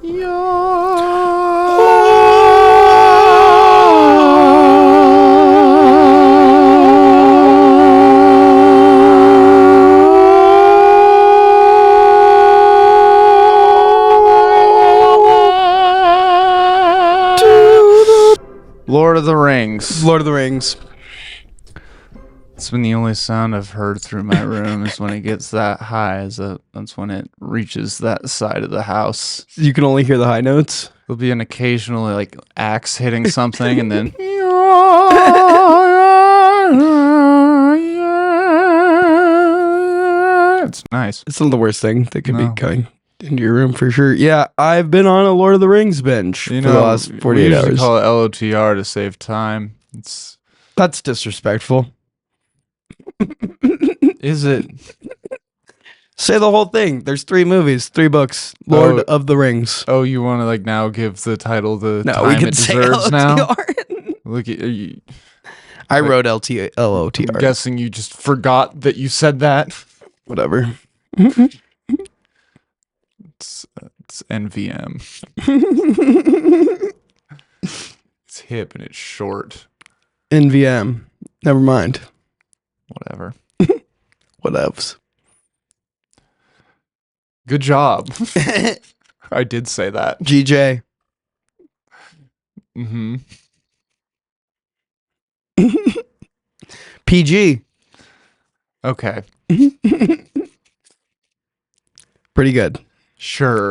Lord of the Rings. Lord of the Rings. It's been the only sound I've heard through my room is when it gets that high. That's when it reaches that side of the house. You can only hear the high notes. There'll be an occasional like axe hitting something, and then it's nice. It's not the worst thing that could be going into your room for sure. Yeah, I've been on a Lord of the Rings binge for the last 48 hours. We call it LOTR to save time. That's disrespectful. Is it? Say the whole thing. There's 3 movies, 3 books. Lord of the Rings. Oh, you want to like now give the title the no, time we can it say deserves LOTR. now? Look at you. I wrote LOTR. I'm guessing you just forgot that you said that. Whatever. It's NVM. It's hip and it's short. NVM. Never mind. Whatever. Whatevs. Good job. I did say that. GJ. Mm-hmm. PG. Okay. Pretty good. Sure.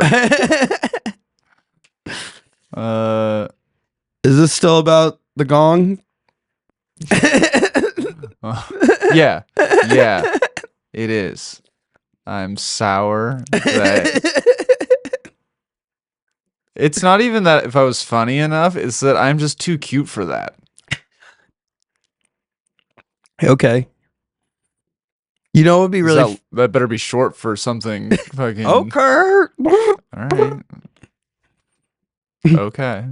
Is this still about the gong? Yeah. Yeah. It is. I'm sour that it's not even that if I was funny enough, it's that I'm just too cute for that. Okay. You know what would be really that better be short for something fucking Oh, Kurt. All right. Okay.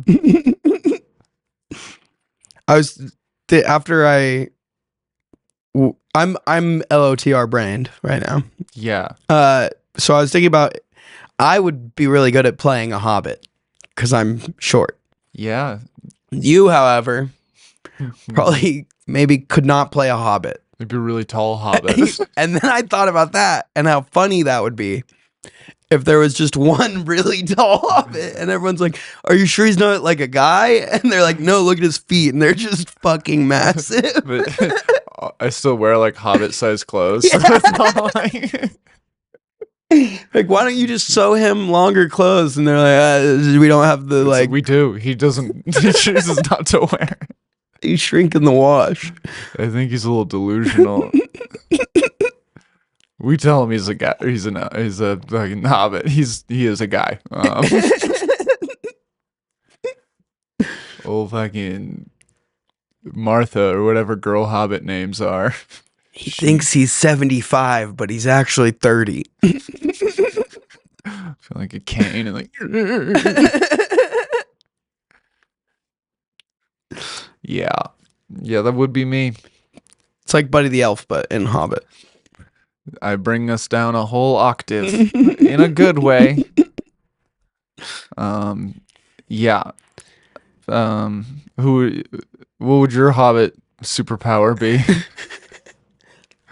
I'm LOTR brained right now. Yeah. So I was thinking about I would be really good at playing a hobbit because I'm short. Yeah. You, however, probably maybe could not play a hobbit. Maybe a really tall hobbit. And then I thought about that and how funny that would be if there was just one really tall hobbit and everyone's like, are you sure he's not like a guy? And they're like, no, look at his feet. And they're just fucking massive. But I still wear like hobbit sized clothes. Yeah. So it's not like... Like, why don't you just sew him longer clothes? And they're like, we don't have the like. We do. He doesn't. He chooses not to wear. You shrink in the wash. I think he's a little delusional. We tell him he's a guy. He's a fucking hobbit. He is a guy. Old fucking Martha or whatever girl hobbit names are. He thinks he's 75, but he's actually 30. I feel like a cane and like. Yeah, that would be me. It's like Buddy the Elf, but in Hobbit. I bring us down a whole octave in a good way. Yeah. What would your Hobbit superpower be?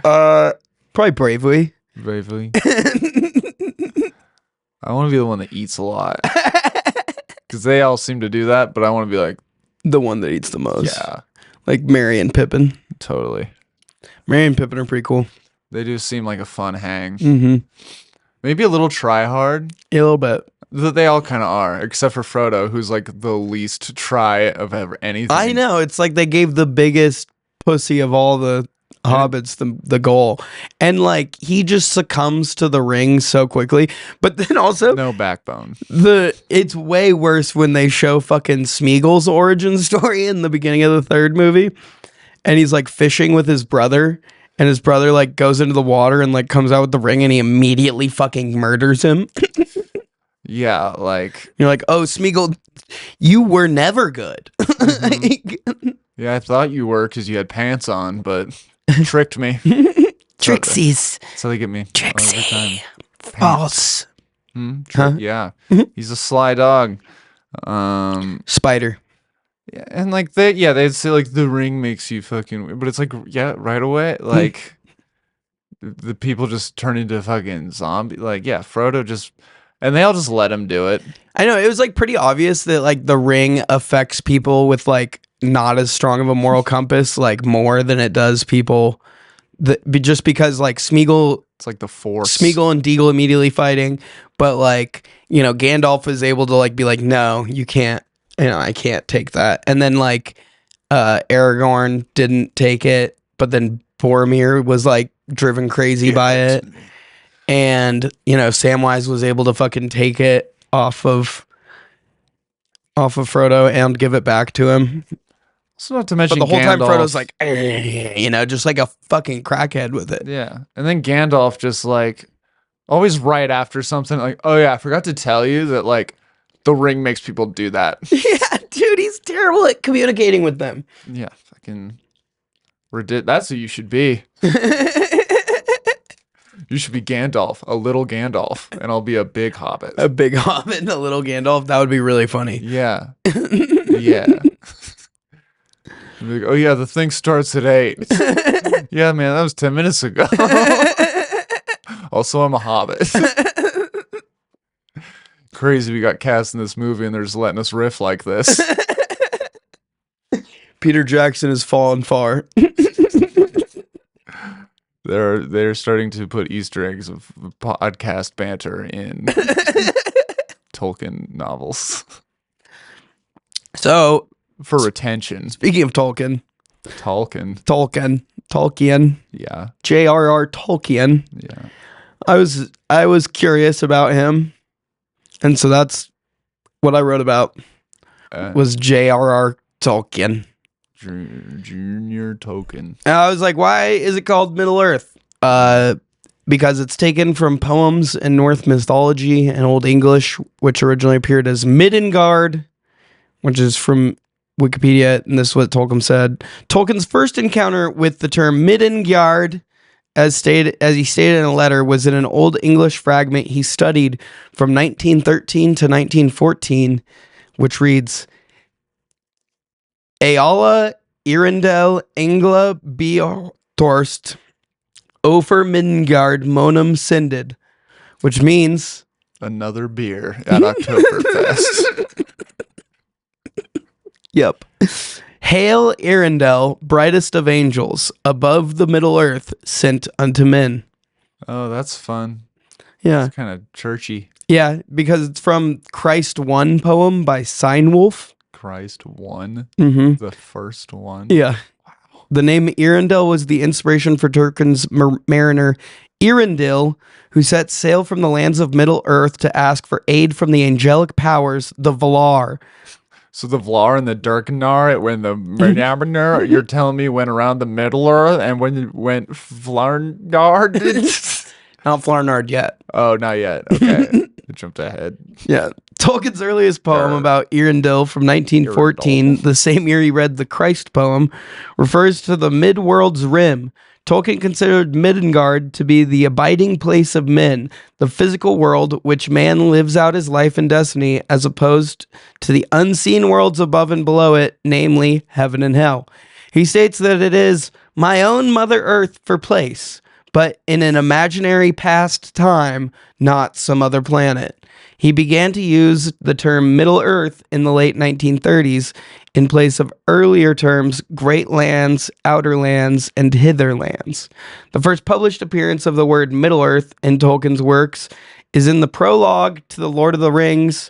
Probably bravery. Bravely. I want to be the one that eats a lot. Because they all seem to do that, but I want to be like the one that eats the most. Yeah. Like Merry and Pippin. Totally. Merry and Pippin are pretty cool. They do seem like a fun hang. Mm-hmm. Maybe a little try hard. Yeah, a little bit. They all kind of are, except for Frodo, who's like the least try of ever anything. I know. It's like they gave the biggest pussy of all the hobbits the goal. And like he just succumbs to the ring so quickly. But then also no backbone. It's way worse when they show fucking Smeagol's origin story in the beginning of the 3rd movie. And he's like fishing with his brother. And his brother like goes into the water and like comes out with the ring and he immediately fucking murders him. Yeah, like you're like, oh, Smeagol, you were never good. Mm-hmm. Yeah, I thought you were because you had pants on, but tricked me. Trixies. So they get me Trixie. all the time. False. True. Huh? Yeah, he's a sly dog. Spider. Yeah, and like they'd say like the ring makes you fucking weird, but it's like right away like the people just turn into fucking zombie. Like Frodo just and they all just let him do it. I know it was like pretty obvious that like the ring affects people with like not as strong of a moral compass like more than it does people that just because like It's like the Force. Smeagol and Deagle immediately fighting, but like Gandalf is able to like be like, no, you can't, I can't take that, and then like Aragorn didn't take it, but then Boromir was like driven crazy by it, and Samwise was able to fucking take it off of Frodo and give it back to him. So not to mention, But the whole time Gandalf, Frodo's like, just like a fucking crackhead with it. yeah, and then Gandalf just like always right after something like, oh yeah, I forgot to tell you that like the ring makes people do that. Yeah, dude, he's terrible at communicating with them. Yeah, fucking that's who you should be. You should be Gandalf, a little Gandalf, and I'll be a big hobbit. A big hobbit and a little Gandalf. That would be really funny. Yeah. Yeah. Like, oh yeah, the thing starts at 8. Yeah, man, that was 10 minutes ago. Also, I'm a hobbit. Crazy we got cast in this movie and they're just letting us riff like this. Peter Jackson has fallen far. They're starting to put Easter eggs of podcast banter in Tolkien novels. So, for retention. Speaking of Tolkien. Yeah. J.R.R. Tolkien. Yeah. I was curious about him, and so that's what I wrote about. Was J.R.R. Tolkien. Junior Tolkien. And I was like, why is it called Middle Earth? Because it's taken from poems in Norse mythology and Old English, which originally appeared as Midgard, which is from Wikipedia, and this is what Tolkien said. Tolkien's first encounter with the term Midgard, as he stated in a letter, was in an Old English fragment he studied from 1913 to 1914, which reads, Eala Irindel Engla Beortorst Ofer Midgard Monum Sinded, which means another beer at Oktoberfest. Yep. Hail Irindel, brightest of angels, above the Middle Earth, sent unto men. Oh, that's fun. Yeah. It's kind of churchy. Yeah, because it's from Christ One poem by Seinwolf. Christ One? Mm-hmm. The first one? Yeah. Wow. The name Irindel was the inspiration for Tolkien's mariner Irindil, who set sail from the lands of Middle Earth to ask for aid from the angelic powers, the Valar. So the Vlar and the Durkanar, when the Mernaberner, you're telling me went around the Middle Earth, and when you went Flarnard? Not Flarnard yet. Oh, not yet. Okay. I jumped ahead. Yeah. Tolkien's earliest poem about Irindil from 1914, the same year he read the Christ poem, refers to the mid-world's rim. Tolkien considered Midgard to be the abiding place of men, the physical world which man lives out his life and destiny, as opposed to the unseen worlds above and below it, namely heaven and hell. He states that it is my own Mother Earth for place, but in an imaginary past time, not some other planet. He began to use the term Middle Earth in the late 1930s in place of earlier terms Great Lands, Outer Lands, and Hitherlands. The first published appearance of the word Middle Earth in Tolkien's works is in the prologue to The Lord of the Rings.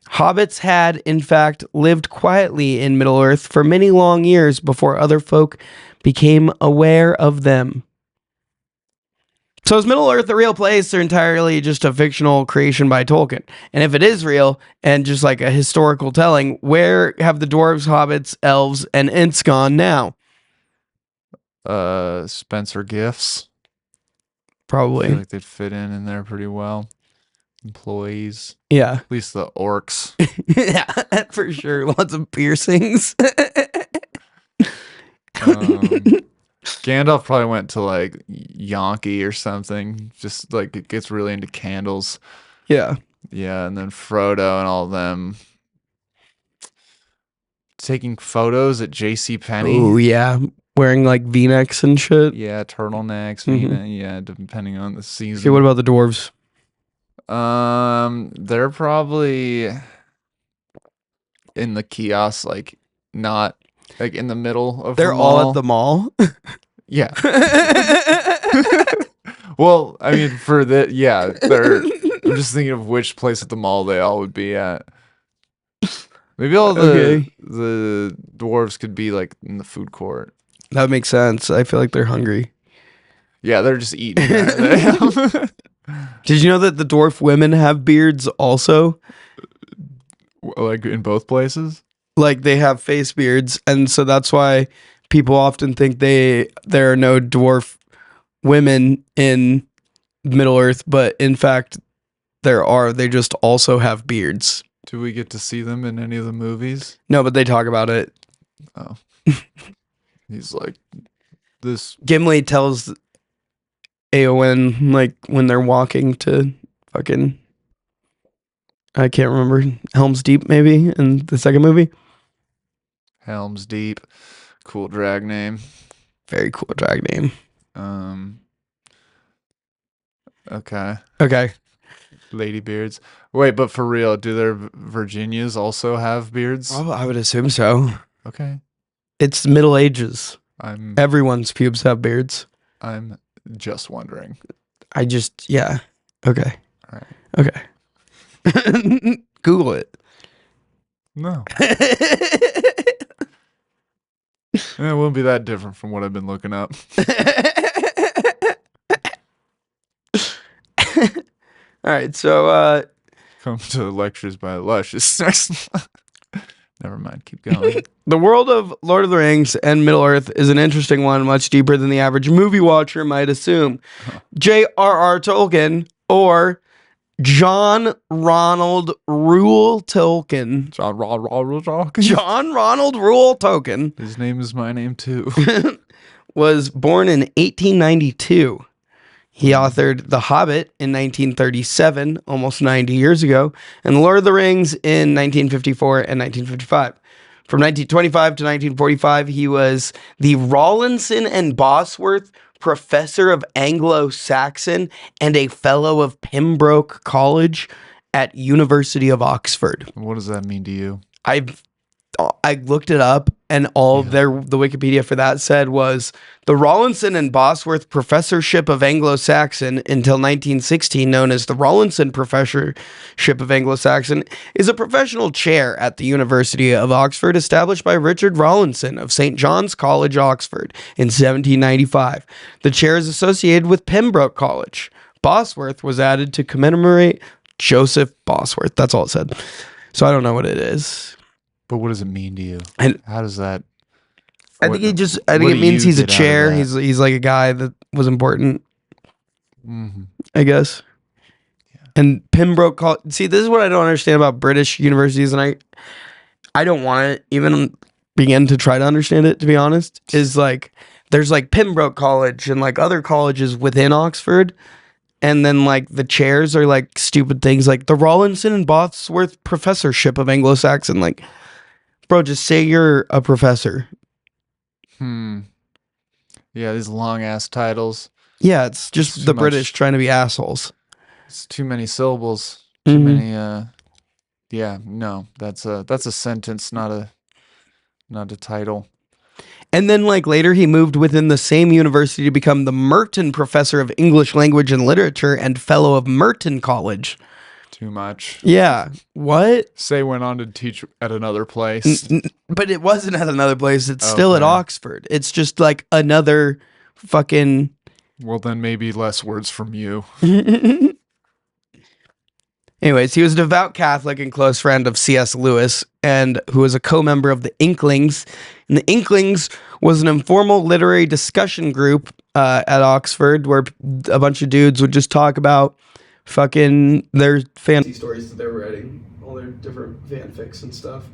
Hobbits had, in fact, lived quietly in Middle Earth for many long years before other folk became aware of them. So is Middle Earth a real place or entirely just a fictional creation by Tolkien? And if it is real and just like a historical telling, where have the dwarves, hobbits, elves, and Ents gone now? Spencer Gifts. Probably. I feel like they'd fit in there pretty well. Employees. Yeah. At least the orcs. Yeah, for sure. Lots of piercings. Gandalf probably went to like Yankee or something. Just like it gets really into candles. Yeah. Yeah, and then Frodo and all of them taking photos at J.C. Penney. Oh yeah, wearing like V-necks and shit. Yeah, turtlenecks, Mhm. yeah, depending on the season. Okay, what about the dwarves? They're probably in the kiosk, like not like in the middle of They're the all mall. at the mall. Yeah. Well, I mean, for the I'm just thinking of which place at the mall they all would be at. Maybe all Okay. the dwarves could be like in the food court. That makes sense. I feel like they're hungry. Yeah, they're just eating. That. Did you know that the dwarf women have beards also? Like in both places? Like they have face beards, and so that's why people often think there are no dwarf women in Middle Earth, but in fact there are. They just also have beards. Do we get to see them in any of the movies? No, but they talk about it. Oh. He's like this. Gimli tells Eowyn like when they're walking to fucking I can't remember Helm's Deep maybe in the second movie. Helm's Deep. Cool drag name. Very cool drag name. Okay. Okay. Ladybeards. Wait, but for real, do their Virginias also have beards? Oh, I would assume so. Okay. It's Middle Ages. I'm Everyone's pubes have beards. just wondering. Yeah. Okay. All right. Okay. Google it. No. It won't be that different from what I've been looking up. All right, so Come to lectures by Luscious. Never mind. Keep going. the world of Lord of the Rings and Middle Earth is an interesting one, much deeper than the average movie watcher might assume. J.R.R. Tolkien, or John Ronald Reuel Tolkien. John Ronald Reuel Tolkien. His name is my name too. Was born in 1892. He authored The Hobbit in 1937, almost 90 years ago, and Lord of the Rings in 1954 and 1955. From 1925 to 1945, he was the Rawlinson and Bosworth Professor of Anglo-Saxon and a Fellow of Pembroke College at University of Oxford. What does that mean to you? I looked it up, and the Wikipedia for that said was the Rawlinson and Bosworth Professorship of Anglo-Saxon until 1916, known as the Rawlinson Professorship of Anglo-Saxon, is a professional chair at the University of Oxford established by Richard Rawlinson of St. John's College, Oxford, in 1795. The chair is associated with Pembroke College. Bosworth was added to commemorate Joseph Bosworth. That's all it said. So I don't know what it is. But what does it mean to you? And how does that? I think it means he's a chair. He's like a guy that was important. Mm-hmm. I guess. Yeah. And Pembroke College. See, this is what I don't understand about British universities, and I don't want to even begin to try to understand it. To be honest, is like there's like Pembroke College and like other colleges within Oxford. And then, like, the chairs are, like, stupid things like the Rawlinson and Bosworth Professorship of Anglo-Saxon. Like, bro, just say you're a professor. Yeah, these long-ass titles. Yeah, it's just the British trying to be assholes. It's too many syllables. Too many, yeah, no. That's a sentence, not a title. And then, like, later he moved within the same university to become the Merton Professor of English Language and Literature and Fellow of Merton College. Too much. Yeah. What? Say went on to teach at another place. But it wasn't at another place. It's still at Oxford. It's just, like, another fucking... Well, then maybe less words from you. Anyways, he was a devout Catholic and close friend of C.S. Lewis, and who was a co-member of the Inklings. And the Inklings was an informal literary discussion group at Oxford where a bunch of dudes would just talk about fucking their fantasy stories that they were writing, all their different fanfics and stuff.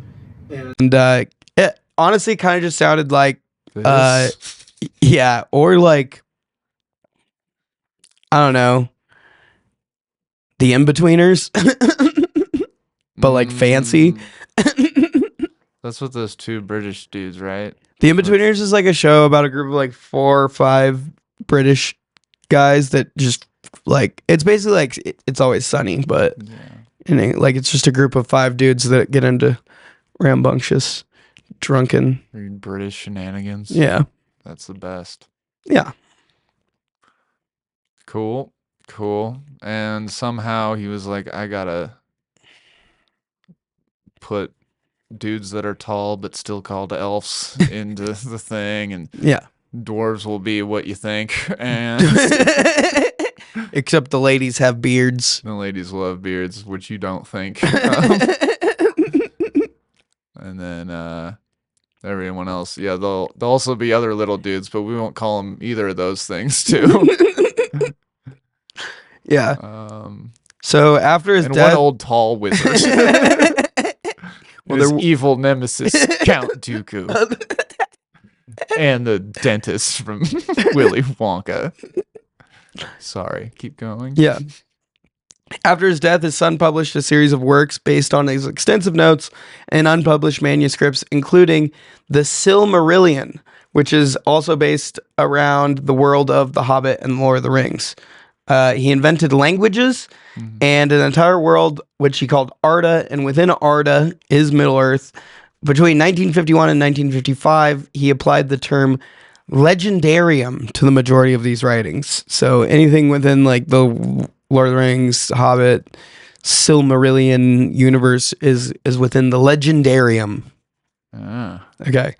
And it honestly kind of just sounded like, yeah, or like, I don't know. The In-Betweeners, but like fancy. That's what those two British dudes, right? The In-Betweeners is like a show about a group of like 4 or 5 British guys that just like, it's basically like It's Always Sunny, but like it's just a group of 5 dudes that get into rambunctious, drunken British shenanigans. Yeah. That's the best. Yeah. Cool. And somehow he was like, I gotta put dudes that are tall but still called elves into the thing, and dwarves will be what you think, and except the ladies have beards. The ladies love beards, which you don't think. And then everyone else, they'll also be other little dudes, but we won't call them either of those things too. So after his death, one old tall wizard. His evil nemesis, Count Dooku. And the dentist from Willy Wonka. Sorry, keep going. Yeah. After his death, his son published a series of works based on his extensive notes and unpublished manuscripts, including the Silmarillion, which is also based around the world of The Hobbit and Lord of the Rings. He invented languages and an entire world, which he called Arda, and within Arda is Middle-earth. Between 1951 and 1955, he applied the term legendarium to the majority of these writings. So anything within like the Lord of the Rings, Hobbit, Silmarillion universe is within the legendarium. Okay.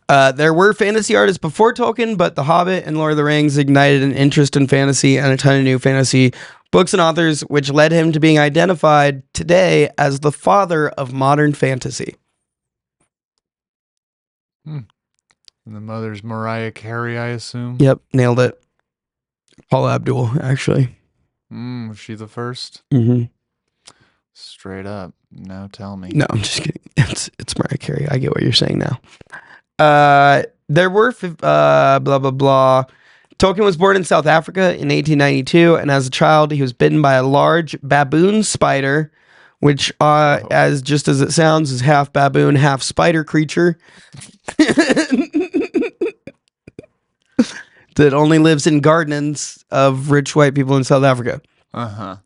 There were fantasy artists before Tolkien, but The Hobbit and Lord of the Rings ignited an interest in fantasy and a ton of new fantasy books and authors, which led him to being identified today as the father of modern fantasy. And the mother's Mariah Carey, I assume? Yep, nailed it. Paula Abdul, actually. Was she the first? Mm-hmm. Straight up. Now tell me. No, I'm just kidding. It's Mariah Carey. I get what you're saying now. There were blah blah blah. Tolkien was born in South Africa in 1892, and as a child, he was bitten by a large baboon spider, which, as just as it sounds, is half baboon, half spider creature. That only lives in gardens of rich white people in South Africa. Are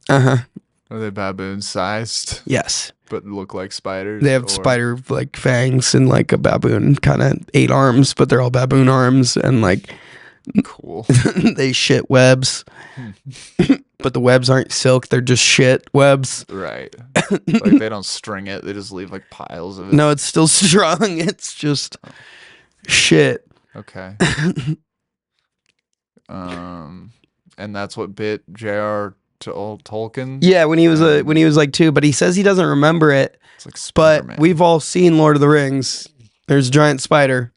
they baboon sized? Yes. But look like spiders? They have spider like fangs and like a baboon kind of 8 arms, but they're all baboon arms and like cool. They shit webs. But the webs aren't silk, they're just shit webs. Right. Like they don't string it, they just leave like piles of it. No, it's still strung. It's just shit. Okay. And that's what bit J.R. Tolkien? Yeah, when he was like 2, but he says he doesn't remember it. It's like Spider-Man. But we've all seen Lord of the Rings. There's a giant spider.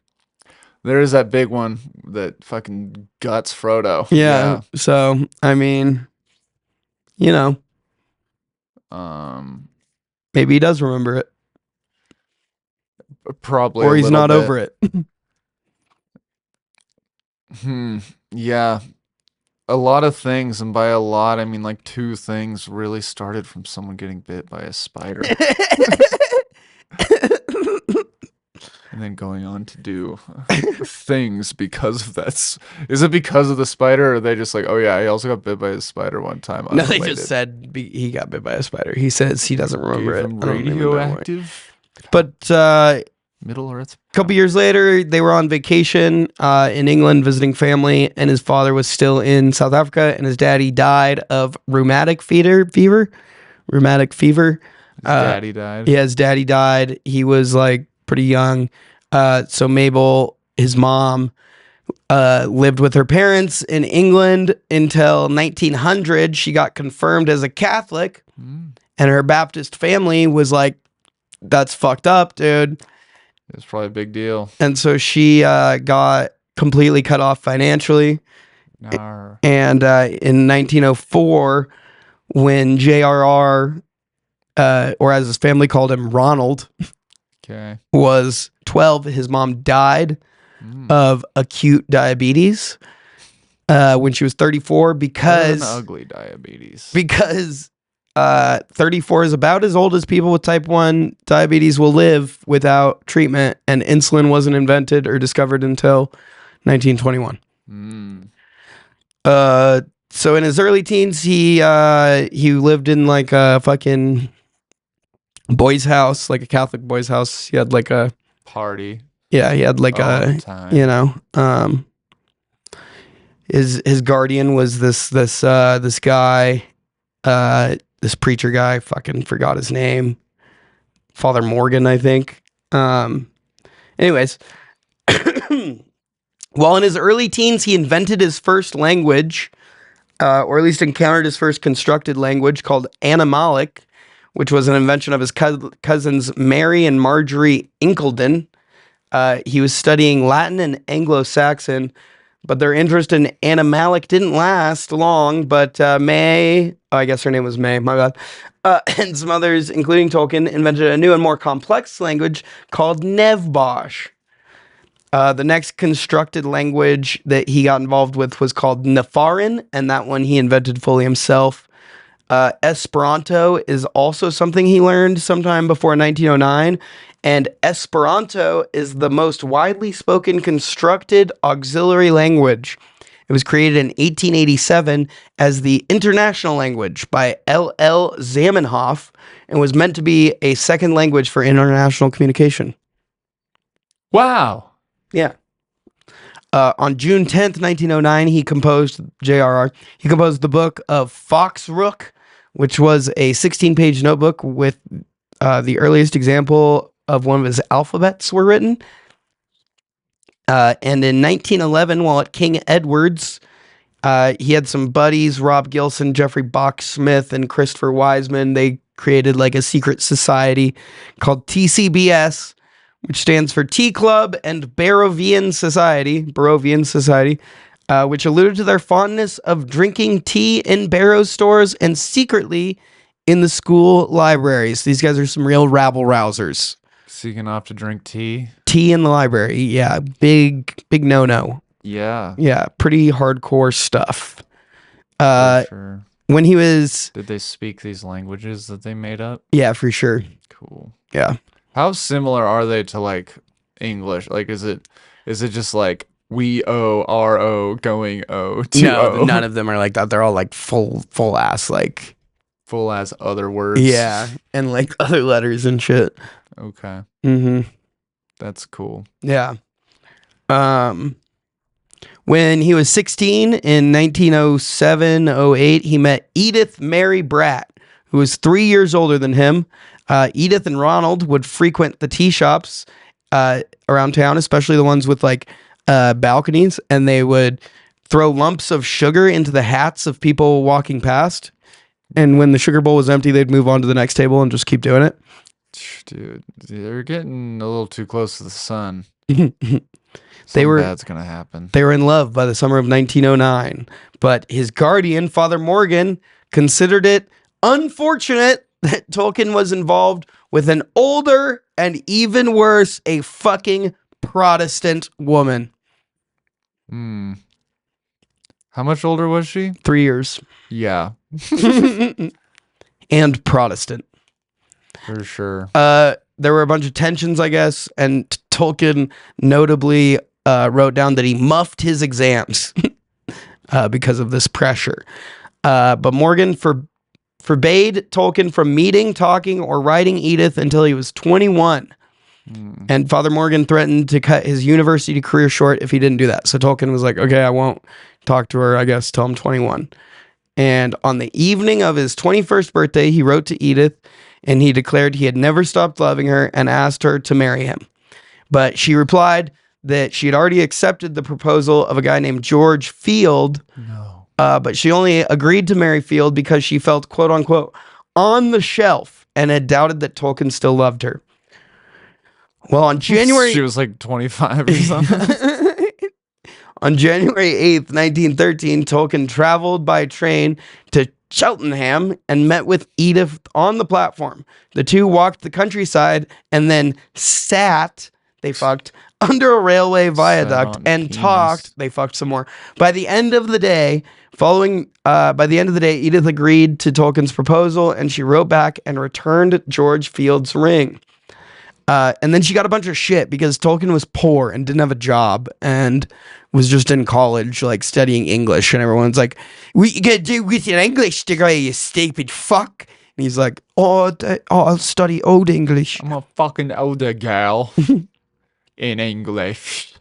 There is that big one that fucking guts Frodo. Yeah. So, I mean, you know. Maybe he does remember it. Probably. Or he's not over it. Yeah. A lot of things, and by a lot, I mean like 2 things really started from someone getting bit by a spider. And then going on to do things because of that. Is it because of the spider, or are they just like, oh yeah, he also got bit by a spider one time? No, they just said he got bit by a spider. He says he doesn't remember it. Radioactive? But Middle Earth. A couple years later, they were on vacation in England visiting family, and his father was still in South Africa, and his daddy died of rheumatic fever. Rheumatic fever. His daddy died? Yeah, his daddy died. He was like pretty young. So Mabel, his mom, lived with her parents in England until 1900. She got confirmed as a Catholic, and her Baptist family was like, that's fucked up, dude. It's probably a big deal. And so she got completely cut off financially. And in 1904, when J.R.R., or as his family called him, Ronald, was 12, his mom died of acute diabetes when she was 34 because... ugly diabetes. Because 34 is about as old as people with type 1 diabetes will live without treatment, and insulin wasn't invented or discovered until 1921. So in his early teens, he lived in like a fucking boys' house, like a Catholic boys' house. He had like a party. Yeah, he had like all a the time. His guardian was this guy, this preacher guy. Fucking forgot his name. Father Morgan, I think. Anyways, while in his early teens, he invented his first language, or at least encountered his first constructed language called animalic, which was an invention of his cousins Mary and Marjorie Incledon. He was studying Latin and Anglo-Saxon, but their interest in animalic didn't last long. But May, I guess her name was May, my bad, and some others, including Tolkien, invented a new and more complex language called Nevbosh. The next constructed language that he got involved with was called Nefarin, and that one he invented fully himself. Esperanto is also something he learned sometime before 1909, and Esperanto is the most widely spoken constructed auxiliary language. It was created in 1887 as the international language by L.L. Zamenhof and was meant to be a second language for international communication. Wow. Yeah. On June 10th, 1909, he composed the book of Foxrook, which was a 16-page notebook with the earliest example of one of his alphabets were written. And in 1911, while at King Edward's, he had some buddies, Rob Gilson, Jeffrey Bach-Smith, and Christopher Wiseman. They created like a secret society called TCBS, which stands for Tea Club and Barrovian Society, which alluded to their fondness of drinking tea in Barrows stores and secretly in the school libraries. These guys are some real rabble-rousers. Seeking off to drink tea? Tea in the library, yeah. Big no-no. Yeah. Yeah, pretty hardcore stuff. For sure. When he was... Did they speak these languages that they made up? Yeah, for sure. Cool. Yeah. How similar are they to like English? Like, is it just like we O going O to No, O? none of them are like that. They're all like full ass, like Full ass other words. yeah, and like other letters and shit. Okay. Mm-hmm. That's cool. Yeah. When he was 16 in 1907-08, he met Edith Mary Bratt, who was 3 years older than him. Edith and Ronald would frequent the tea shops around town, especially the ones with like balconies, and they would throw lumps of sugar into the hats of people walking past. And when the sugar bowl was empty, they'd move on to the next table and just keep doing it. Dude, they're getting a little too close to the sun. Bad's gonna happen. They were in love by the summer of 1909, but his guardian, Father Morgan, considered it unfortunate that Tolkien was involved with an older and even worse, a fucking Protestant woman. How much older was she? 3 years. Yeah. And Protestant. For sure. There were a bunch of tensions, I guess, and Tolkien notably wrote down that he muffed his exams because of this pressure. But Morgan forbade Tolkien from meeting, talking, or writing Edith until he was 21. And Father Morgan threatened to cut his university career short if he didn't do that. So Tolkien was like, okay, I won't talk to her, I guess, till I'm 21. And on the evening of his 21st birthday, he wrote to Edith, and he declared he had never stopped loving her and asked her to marry him. But she replied that she had already accepted the proposal of a guy named George Field. No. But she only agreed to marry Field because she felt, quote unquote, on the shelf and had doubted that Tolkien still loved her. Well, on January... She was like 25 or something. On January 8th, 1913, Tolkien traveled by train to Cheltenham and met with Edith on the platform. The two walked the countryside and then sat, they fucked, under a railway viaduct on and penis. talked. They fucked some more. By the end of the day, Edith agreed to Tolkien's proposal, and she wrote back and returned George Field's ring. And then she got a bunch of shit because Tolkien was poor and didn't have a job and was just in college, like studying English. And everyone's like, "What you gonna do with your English degree, you stupid fuck?" And he's like, I'll study Old English. I'm a fucking older gal in English.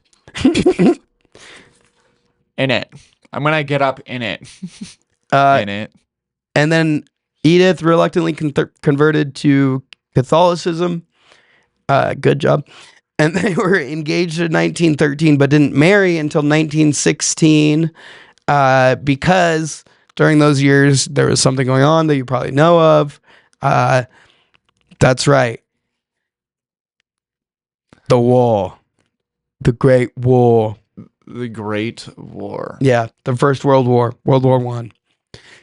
In it. I'm gonna get up in it. In it. And then Edith reluctantly converted to Catholicism. Good job. And they were engaged in 1913, but didn't marry until 1916 because during those years there was something going on that you probably know of. That's right. The war. The Great War. The Great War. Yeah, the First World War. World War One.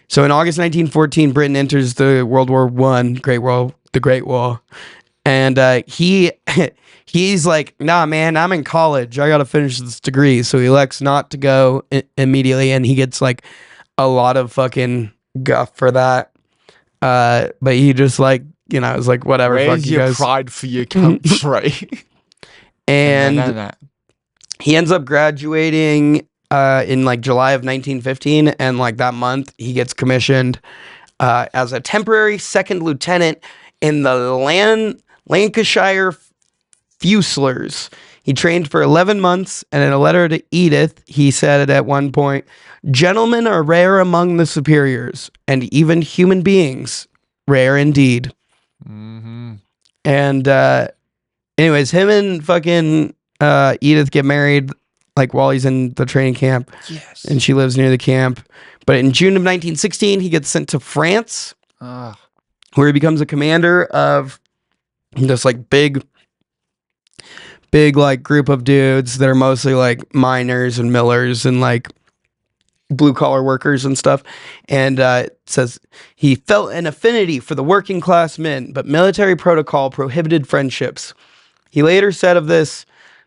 So in August 1914, Britain enters the World War One, the Great War. And he's like, nah, man, I'm in college. I got to finish this degree. So he elects not to go immediately. And he gets like a lot of fucking guff for that. But he just like, is like, whatever. Raise fuck you your guys. pride for your country. And he ends up graduating in like July of 1915. And like that month, he gets commissioned as a temporary second lieutenant in the Lancashire Fusiliers. He trained for 11 months, and in a letter to Edith, he said at one point, "Gentlemen are rare among the superiors, and even human beings, rare indeed." Mm-hmm. And anyways, him and fucking Edith get married like while he's in the training camp. Yes. And she lives near the camp. But in June of 1916, he gets sent to France, where he becomes a commander of this like big like group of dudes that are mostly like miners and millers and like blue collar workers and stuff. And it says he felt an affinity for the working class men, but military protocol prohibited friendships. He later said of this,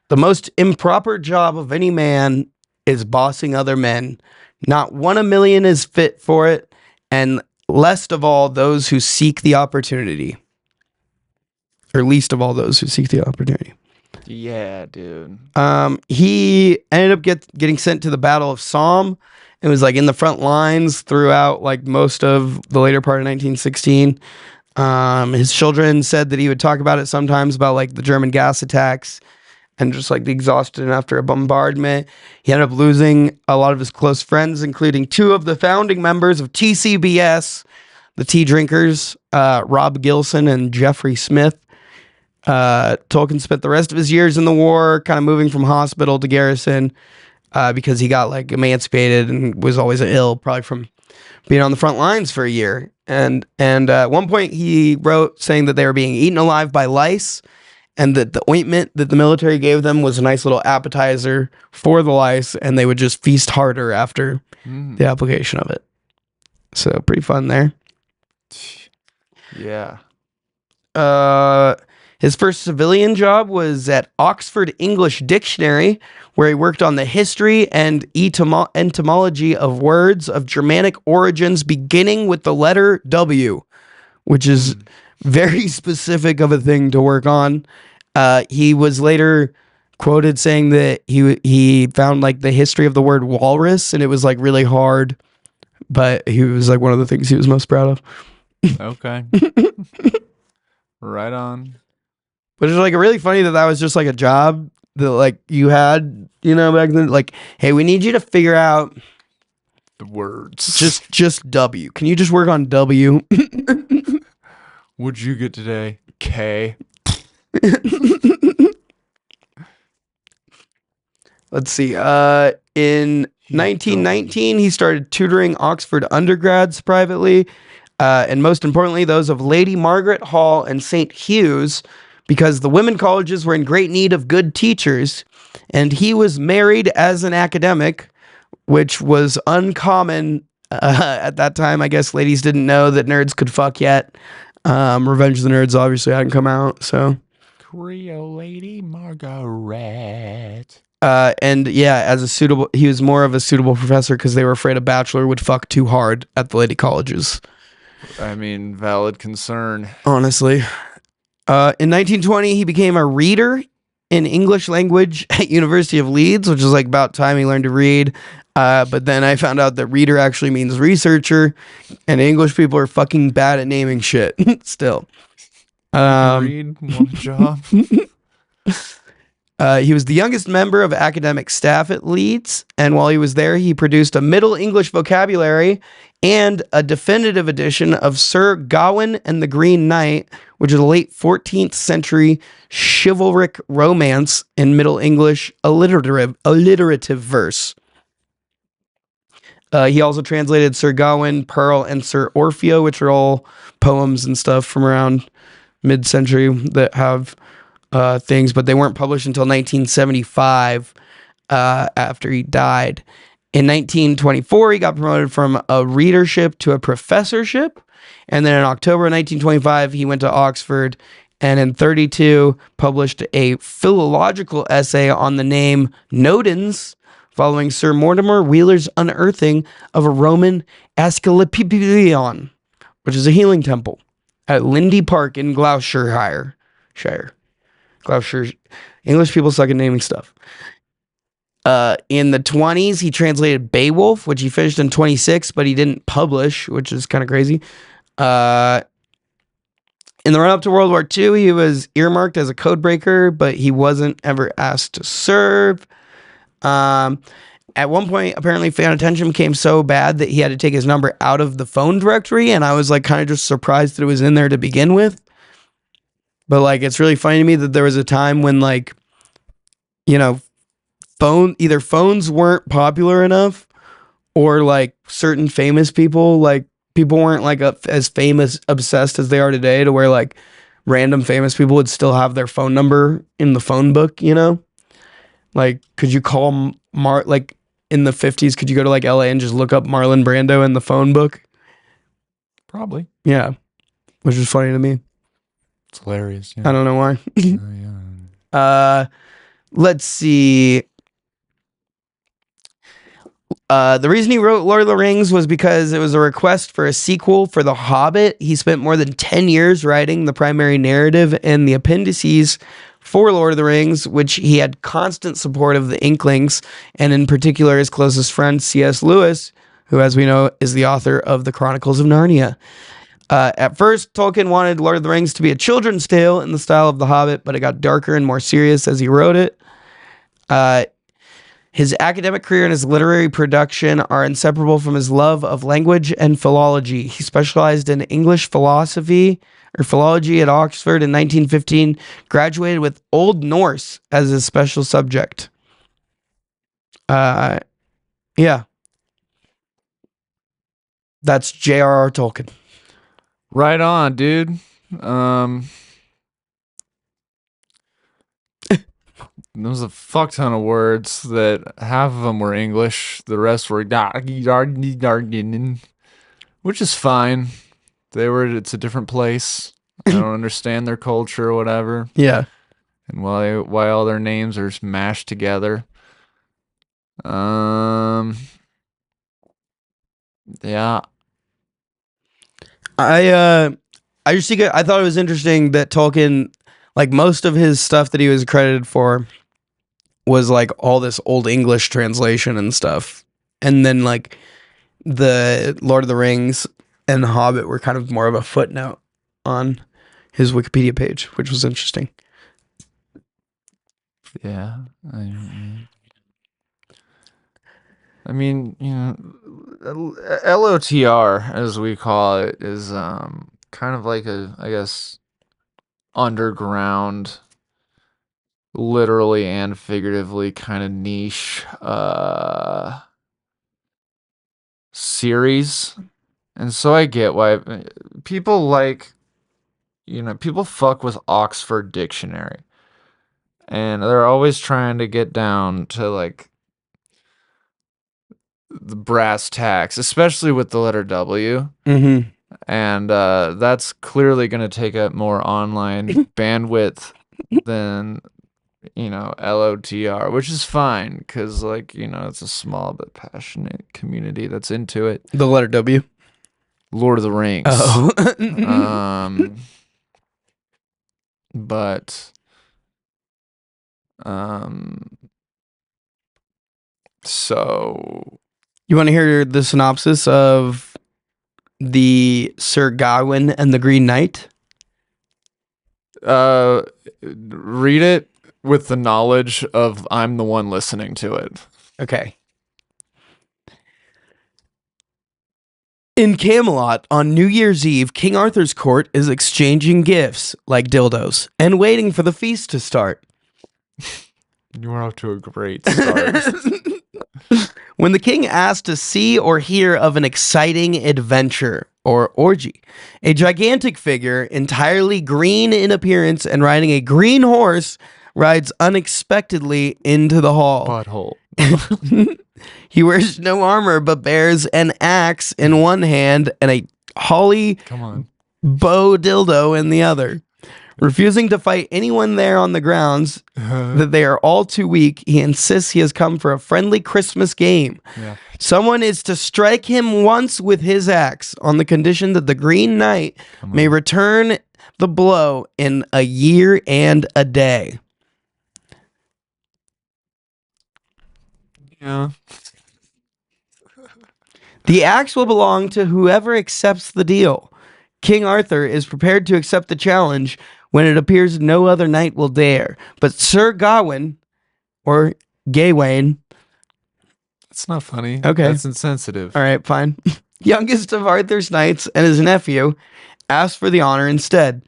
"The most improper job of any man is bossing other men. Not one a million is fit for it, and least of all those who seek the opportunity." Or least of all those who seek the opportunity. Yeah, dude. He ended up getting sent to the Battle of Somme. It was like in the front lines throughout like most of the later part of 1916. His children said that he would talk about it sometimes about like the German gas attacks and just like the exhaustion after a bombardment. He ended up losing a lot of his close friends, including two of the founding members of TCBS, the Tea Drinkers, Rob Gilson and Jeffrey Smith. Tolkien spent the rest of his years in the war kind of moving from hospital to garrison because he got like emancipated and was always ill, probably from being on the front lines for a year. And at one point he wrote saying that they were being eaten alive by lice and that the ointment that the military gave them was a nice little appetizer for the lice, and they would just feast harder after the application of it. So pretty fun there. Yeah. His first civilian job was at Oxford English Dictionary, where he worked on the history and etymology of words of Germanic origins beginning with the letter W, which is very specific of a thing to work on. He was later quoted saying that he found like the history of the word walrus, and it was like really hard, but he was like one of the things he was most proud of. Okay. Right on. But it's like really funny that was just like a job that like you had, back then. Like, hey, we need you to figure out The words. just W. Can you just work on W? What'd you get today? K. Let's see. In 1919, he started tutoring Oxford undergrads privately, and most importantly, those of Lady Margaret Hall and St. Hugh's, because the women colleges were in great need of good teachers, and he was married as an academic, which was uncommon at that time. I guess ladies didn't know that nerds could fuck yet. Revenge of the Nerds obviously hadn't come out, so Creole lady Margaret. And yeah, he was more of a suitable professor because they were afraid a bachelor would fuck too hard at the lady colleges. I mean, valid concern. Honestly. In 1920, he became a reader in English language at University of Leeds, which is like about time he learned to read. But then I found out that reader actually means researcher, and English people are fucking bad at naming shit still. Read, want a job? He was the youngest member of academic staff at Leeds, and while he was there, he produced a Middle English vocabulary and a definitive edition of Sir Gawain and the Green Knight, which is a late 14th century chivalric romance in Middle English alliterative verse. He also translated Sir Gawain, Pearl, and Sir Orfeo, which are all poems and stuff from around mid-century that have things, but they weren't published until 1975 after he died. In 1924, he got promoted from a readership to a professorship. And then in October 1925, he went to Oxford and in 32 published a philological essay on the name Nodens, following Sir Mortimer Wheeler's unearthing of a Roman Asclepion, which is a healing temple at Lindy Park in Gloucestershire. Gloucestershire. English people suck at naming stuff. In the 20s, he translated Beowulf, which he finished in 26, but he didn't publish, which is kind of crazy. In the run-up to World War II, he was earmarked as a codebreaker, but he wasn't ever asked to serve. At one point, apparently, fan attention became so bad that he had to take his number out of the phone directory, and I was like kind of just surprised that it was in there to begin with. But like, it's really funny to me that there was a time when like, you know, either phones weren't popular enough, or like certain famous people, like people weren't like as famous obsessed as they are today, to where like random famous people would still have their phone number in the phone book, you know? Like, could you call like in the 50s, could you go to like LA and just look up Marlon Brando in the phone book? Probably. Yeah. Which is funny to me. It's hilarious. Yeah. I don't know why. Yeah. Let's see. The reason he wrote Lord of the Rings was because it was a request for a sequel for The Hobbit. He spent more than 10 years writing the primary narrative and the appendices for Lord of the Rings, which he had constant support of the Inklings, and in particular his closest friend C.S. Lewis, who, as we know, is the author of the Chronicles of Narnia. At first, Tolkien wanted Lord of the Rings to be a children's tale in the style of The Hobbit, but it got darker and more serious as he wrote it. His academic career and his literary production are inseparable from his love of language and philology. He specialized in English philology at Oxford in 1915, graduated with Old Norse as his special subject. Yeah. That's J.R.R. Tolkien. Right on, dude. There was a fuck ton of words that half of them were English, the rest were which is fine. It's a different place. I don't understand their culture or whatever. Yeah. And why all their names are mashed together. Yeah. I thought it was interesting that Tolkien, like most of his stuff that he was credited for, was like all this old English translation and stuff, and then like the Lord of the Rings and the Hobbit were kind of more of a footnote on his Wikipedia page, which was interesting. Yeah, I mean, you know, LOTR, as we call it, is kind of like a, I guess, underground, literally and figuratively kind of niche series. And so I get why people like, you know, people fuck with Oxford Dictionary. And they're always trying to get down to like the brass tacks, especially with the letter W. Mm-hmm. And that's clearly going to take up more online bandwidth than LOTR, which is fine because it's a small but passionate community that's into it. The letter W. Lord of the Rings. Oh. But so You want to hear the synopsis of the Sir Gawain and the Green Knight? read it with the knowledge of I'm the one listening to it. Okay. In Camelot, on New Year's Eve, King Arthur's court is exchanging gifts, like dildos, and waiting for the feast to start. You were off to a great start. When the king asked to see or hear of an exciting adventure or orgy, a gigantic figure, entirely green in appearance and riding a green horse, rides unexpectedly into the hall. Butthole. He wears no armor but bears an axe in one hand and a holly Come on. bow dildo in the other. Refusing to fight anyone there on the grounds that they are all too weak, he insists he has come for a friendly Christmas game. Yeah. Someone is to strike him once with his axe on the condition that the Green Knight may return the blow in a year and a day. Yeah. The axe will belong to whoever accepts the deal. King Arthur is prepared to accept the challenge when it appears no other knight will dare. But Sir Gawain, or Gawain. It's not funny. Okay. That's insensitive. All right, fine. Youngest of Arthur's knights and his nephew, asks for the honor instead.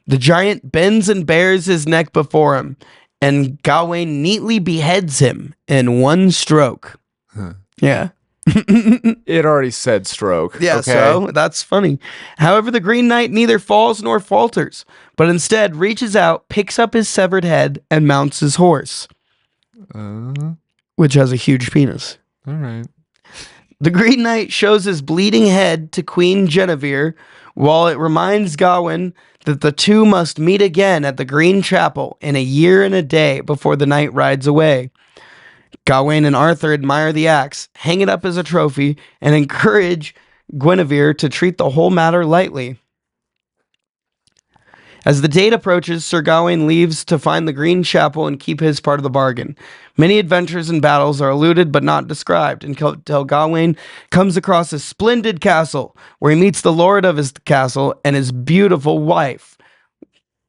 The giant bends and bares his neck before him, and Gawain neatly beheads him in one stroke. Huh. Yeah. It already said stroke. Yeah, okay? So that's funny. However, the Green Knight neither falls nor falters, but instead reaches out, picks up his severed head, and mounts his horse, which has a huge penis. All right. The Green Knight shows his bleeding head to Queen Guinevere, while it reminds Gawain that the two must meet again at the Green Chapel in a year and a day before the knight rides away. Gawain and Arthur admire the axe, hang it up as a trophy, and encourage Guinevere to treat the whole matter lightly. As the date approaches, Sir Gawain leaves to find the Green Chapel and keep his part of the bargain. Many adventures and battles are alluded but not described until Gawain comes across a splendid castle where he meets the lord of his castle and his beautiful wife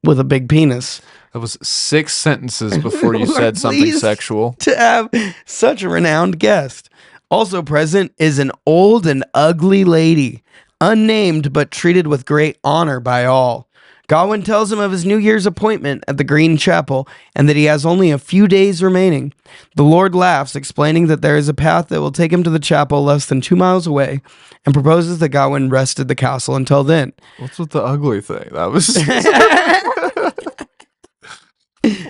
with a big penis. That was 6 sentences before you said something Pleased sexual. To have such a renowned guest. Also present is an old and ugly lady, unnamed but treated with great honor by all. Gawain tells him of his New Year's appointment at the Green Chapel and that he has only a few days remaining. The Lord laughs, explaining that there is a path that will take him to the chapel less than 2 miles away, and proposes that Gawain rest at the castle until then. What's with the ugly thing? That was...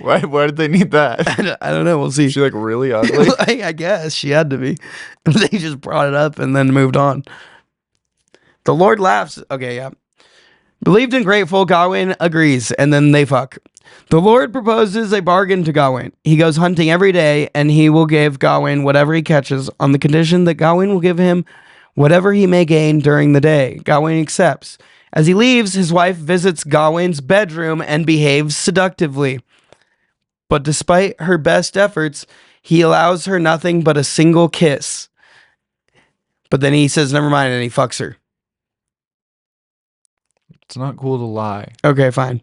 Why did they need that? I don't know. We'll see. Is she really ugly? I guess she had to be. They just brought it up and then moved on. The Lord laughs. Okay, yeah. Believed and grateful, Gawain agrees, and then they fuck. The Lord proposes a bargain to Gawain. He goes hunting every day, and he will give Gawain whatever he catches on the condition that Gawain will give him whatever he may gain during the day. Gawain accepts. As he leaves, his wife visits Gawain's bedroom and behaves seductively. But despite her best efforts, he allows her nothing but a single kiss. But then he says, never mind, and he fucks her. It's not cool to lie. Okay, fine.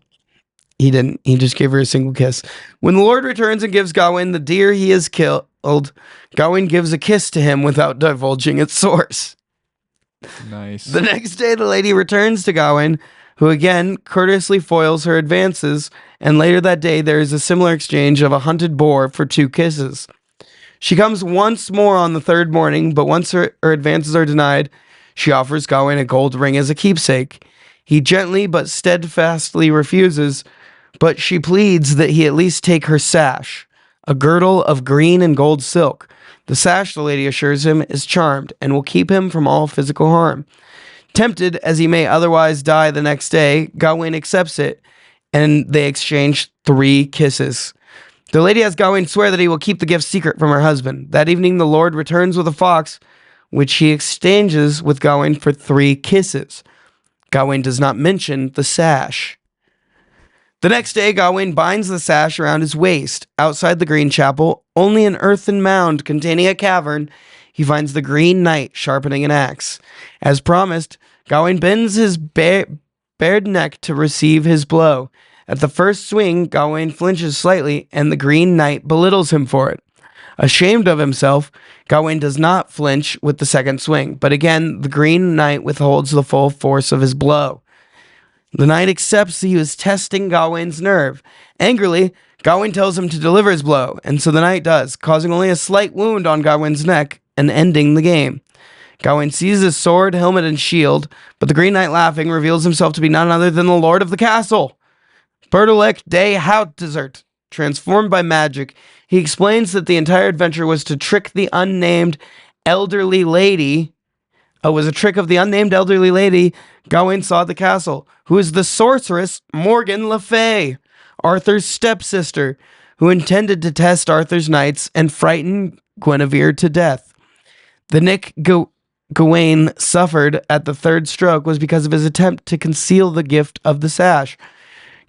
He didn't. He just gave her a single kiss. When the Lord returns and gives Gawain the deer he has killed, Gawain gives a kiss to him without divulging its source. Nice. The next day, the lady returns to Gawain, who again courteously foils her advances, and later that day there is a similar exchange of a hunted boar for 2 kisses. She comes once more on the 3rd morning, but once her advances are denied, she offers Gawain a gold ring as a keepsake. He gently but steadfastly refuses, but she pleads that he at least take her sash, a girdle of green and gold silk. The sash, the lady assures him, is charmed and will keep him from all physical harm. Tempted, as he may otherwise die the next day, Gawain accepts it, and they exchange 3 kisses. The lady has Gawain swear that he will keep the gift secret from her husband. That evening, the Lord returns with a fox, which he exchanges with Gawain for 3 kisses. Gawain does not mention the sash. The next day, Gawain binds the sash around his waist. Outside the Green Chapel, only an earthen mound containing a cavern, he finds the Green Knight sharpening an axe. As promised, Gawain bends his bared neck to receive his blow. At the first swing, Gawain flinches slightly, and the Green Knight belittles him for it. Ashamed of himself, Gawain does not flinch with the second swing, but again, the Green Knight withholds the full force of his blow. The knight accepts he was testing Gawain's nerve. Angrily, Gawain tells him to deliver his blow, and so the knight does, causing only a slight wound on Gawain's neck and ending the game. Gawain seizes his sword, helmet, and shield, but the Green Knight, laughing, reveals himself to be none other than the lord of the castle, Bertolek de Houtdesert. Transformed by magic, he explains that the entire adventure was to trick the unnamed elderly lady. Was a trick of the unnamed elderly lady Gawain saw at the castle, who is the sorceress Morgan Le Fay, Arthur's stepsister, who intended to test Arthur's knights and frighten Guinevere to death. The nick Gawain suffered at the third stroke was because of his attempt to conceal the gift of the sash.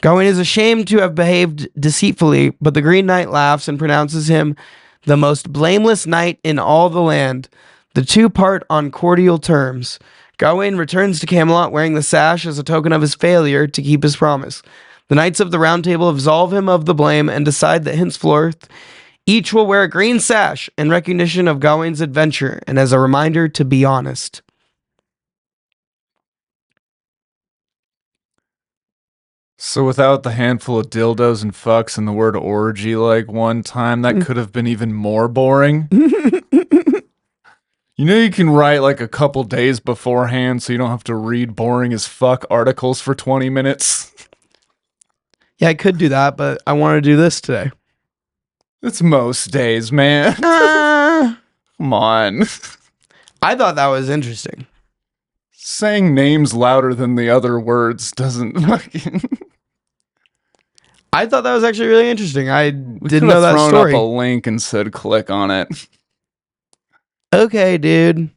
Gawain is ashamed to have behaved deceitfully, but the Green Knight laughs and pronounces him the most blameless knight in all the land. The two part on cordial terms. Gawain returns to Camelot wearing the sash as a token of his failure to keep his promise. The Knights of the Round Table absolve him of the blame and decide that henceforth each will wear a green sash in recognition of Gawain's adventure and as a reminder to be honest. So without the handful of dildos and fucks and the word orgy like one time, that could have been even more boring. You know, you can write like a couple days beforehand so you don't have to read boring as fuck articles for 20 minutes. Yeah, I could do that, but I want to do this today. It's most days, man. Come on. I thought that was interesting. Saying names louder than the other words doesn't fucking... I thought that was actually really interesting. I We didn't know that thrown story. up a link and said click on it. Okay, dude.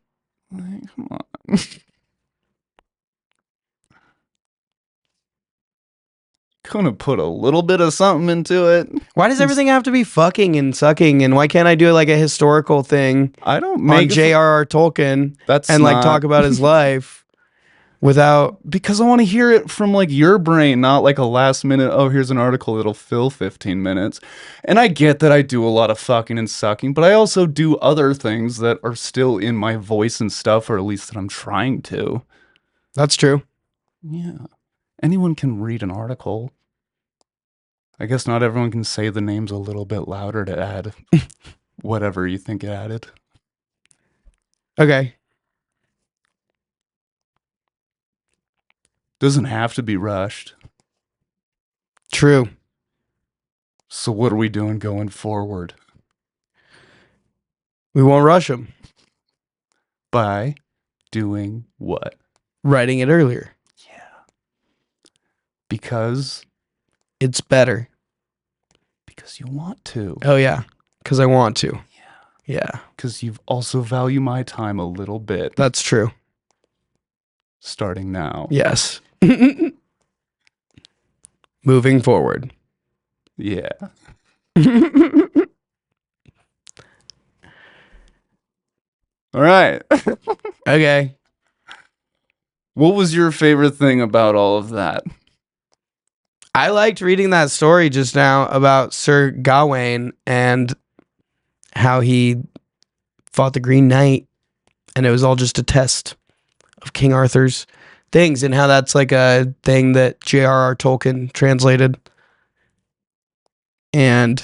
Come on. Couldn't have put a little bit of something into it. Why does everything have to be fucking and sucking? And why can't I do like a historical thing I don't on make J.R.R. Tolkien That's and like not- talk about his life without... Because I want to hear it from like your brain, not like a last minute, oh, here's an article that'll fill 15 minutes. And I get that I do a lot of fucking and sucking, but I also do other things that are still in my voice and stuff, or at least that I'm trying to. That's true. Yeah. Anyone can read an article. I guess not everyone can say the names a little bit louder to add whatever you think it added. Okay. Doesn't have to be rushed. True. So what are we doing going forward? We won't rush him. By doing what? Writing it earlier. Because It's better. you want to. Oh, yeah. Because I want to. Yeah. Because you also value my time a little bit. That's true. Starting now. Yes. Moving forward. Yeah. All right. Okay. What was your favorite thing about all of that? I liked reading that story just now about Sir Gawain and how he fought the Green Knight, and it was all just a test of King Arthur's things, and how that's like a thing that J.R.R. Tolkien translated. And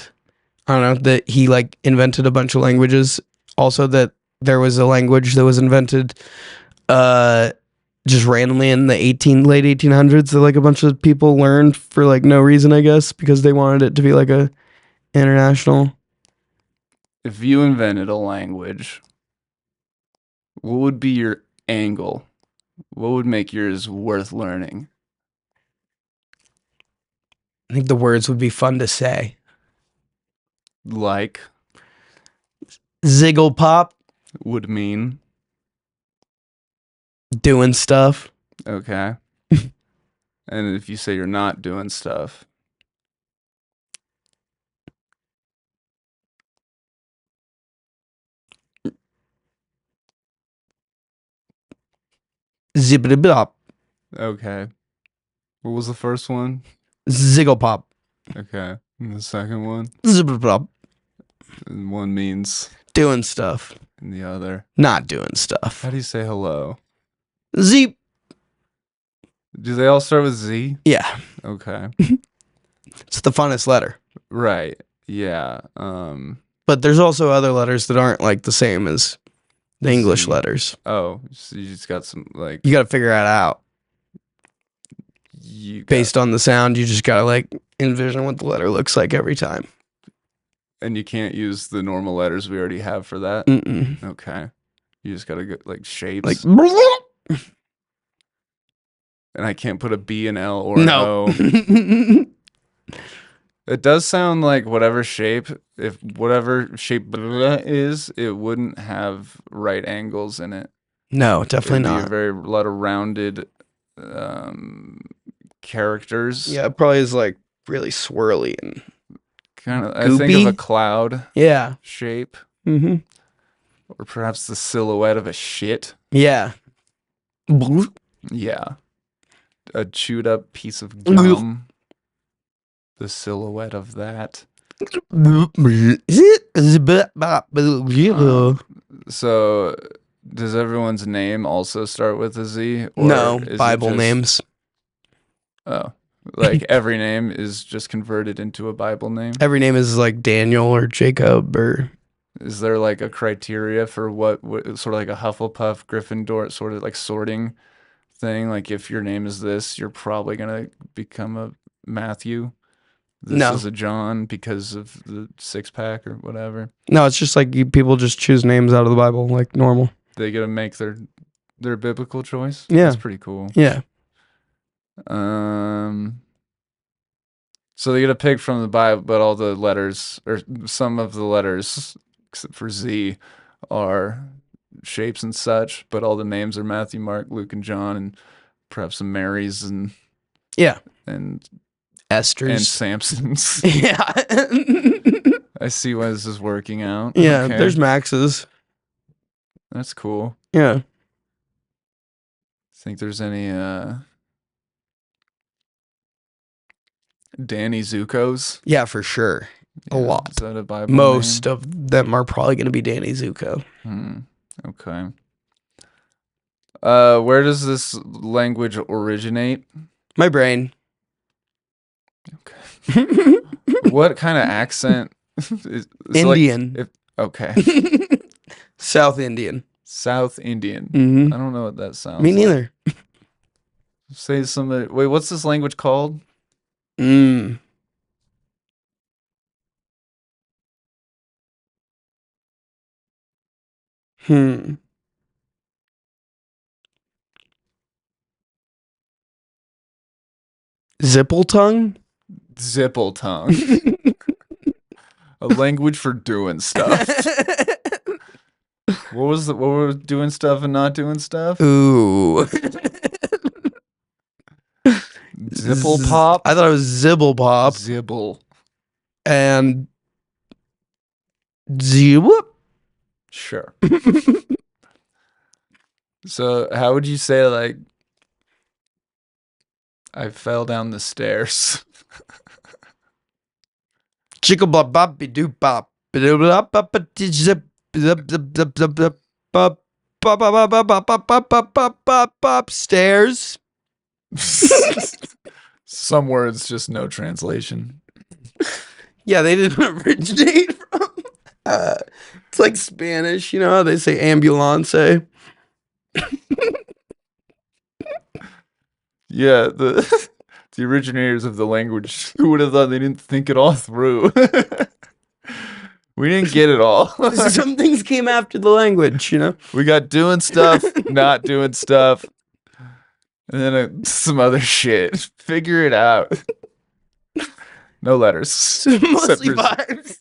I don't know, that he like invented a bunch of languages. Also that there was a language that was invented just randomly in the late 1800s that like a bunch of people learned for like no reason, I guess, because they wanted it to be like a international. If you invented a language, what would be your angle? What would make yours worth learning? I think the words would be fun to say. Like Ziggle pop, would mean. doing stuff. Okay. And if you say you're not doing stuff. Zibbity bop, Okay. What was the first one? ziggle pop, Okay. And the second one? zibbity bop, And one means doing stuff, and the other. not doing stuff. How do you say hello? Zeep. Do they all start with Z? Yeah, Okay. it's the funnest letter. Right. Yeah. But there's also other letters that aren't like the same as the English Z. letters. Oh, so you just got some like You got to figure that out. Based on the sound, you just got to like envision what the letter looks like every time. and you can't use the normal letters we already have for that. Mm-mm. Okay. You just gotta go like shapes. Like, and I can't put a B, an L, or an no. O. It does sound like whatever shape, if whatever shape is, it wouldn't have right angles in it. No, definitely It'd be not. a very lot of rounded characters. Yeah, it probably is like really swirly and Kind of. I think of goopy? a cloud yeah. shape, Mm-hmm. or perhaps the silhouette of a shit. Yeah. Yeah, a chewed up piece of gum. The silhouette of that. So, does everyone's name also start with a Z? Or No, is it Bible just- names. Oh, like every name is just converted into a Bible name? Every name is like Daniel or Jacob or Is there like a criteria for what sort of like a Hufflepuff, Gryffindor sort of like sorting thing? Like if your name is this, you're probably going to become a Matthew. This No. is a John because of the six pack or whatever. no, it's just like people just choose names out of the Bible like normal. They get to make their biblical choice. Yeah. That's pretty cool. Yeah. So they get to pick from the Bible, but all the letters, or some of the letters, except for Z, are shapes and such. But all the names are Matthew, Mark, Luke, and John, and perhaps some Marys and Yeah. and Esther's. Samsons. Yeah. I see why this is working out. Yeah, Okay. there's Max's. That's cool. Yeah. Think there's any Danny Zuko's? Yeah, for sure. A lot. Is that a Bible Most name? of them are probably going to be Danny Zuko. Okay. Where does this language originate? My brain. Okay. What kind of accent? Is Indian. Okay. South Indian. South Indian. Mm-hmm. I don't know what that sounds Me like. neither. Say somebody. Wait, what's this language called? Mm. Hmm. Zipple tongue? Zipple tongue. A language for doing stuff. What were doing stuff and not doing stuff? Ooh. Zipple pop? I thought it was Zibble pop. Zibble. And Zibble. Sure. So how would you say like I fell down the stairs? Chicka bop bop be doo bop. Zip zip zip zip zip zip bop bop bop bop bop bop bop bop bop bop bop stairs. Some words just no translation. Yeah, they didn't originate from. It's like Spanish, you know how they say ambulance. Yeah, the the originators of the language, who would have thought they didn't think it all through? We didn't get it all. Some things came after the language, you know? We got doing stuff, not doing stuff, and then some other shit. Figure it out. No letters. Except Mostly for vibes.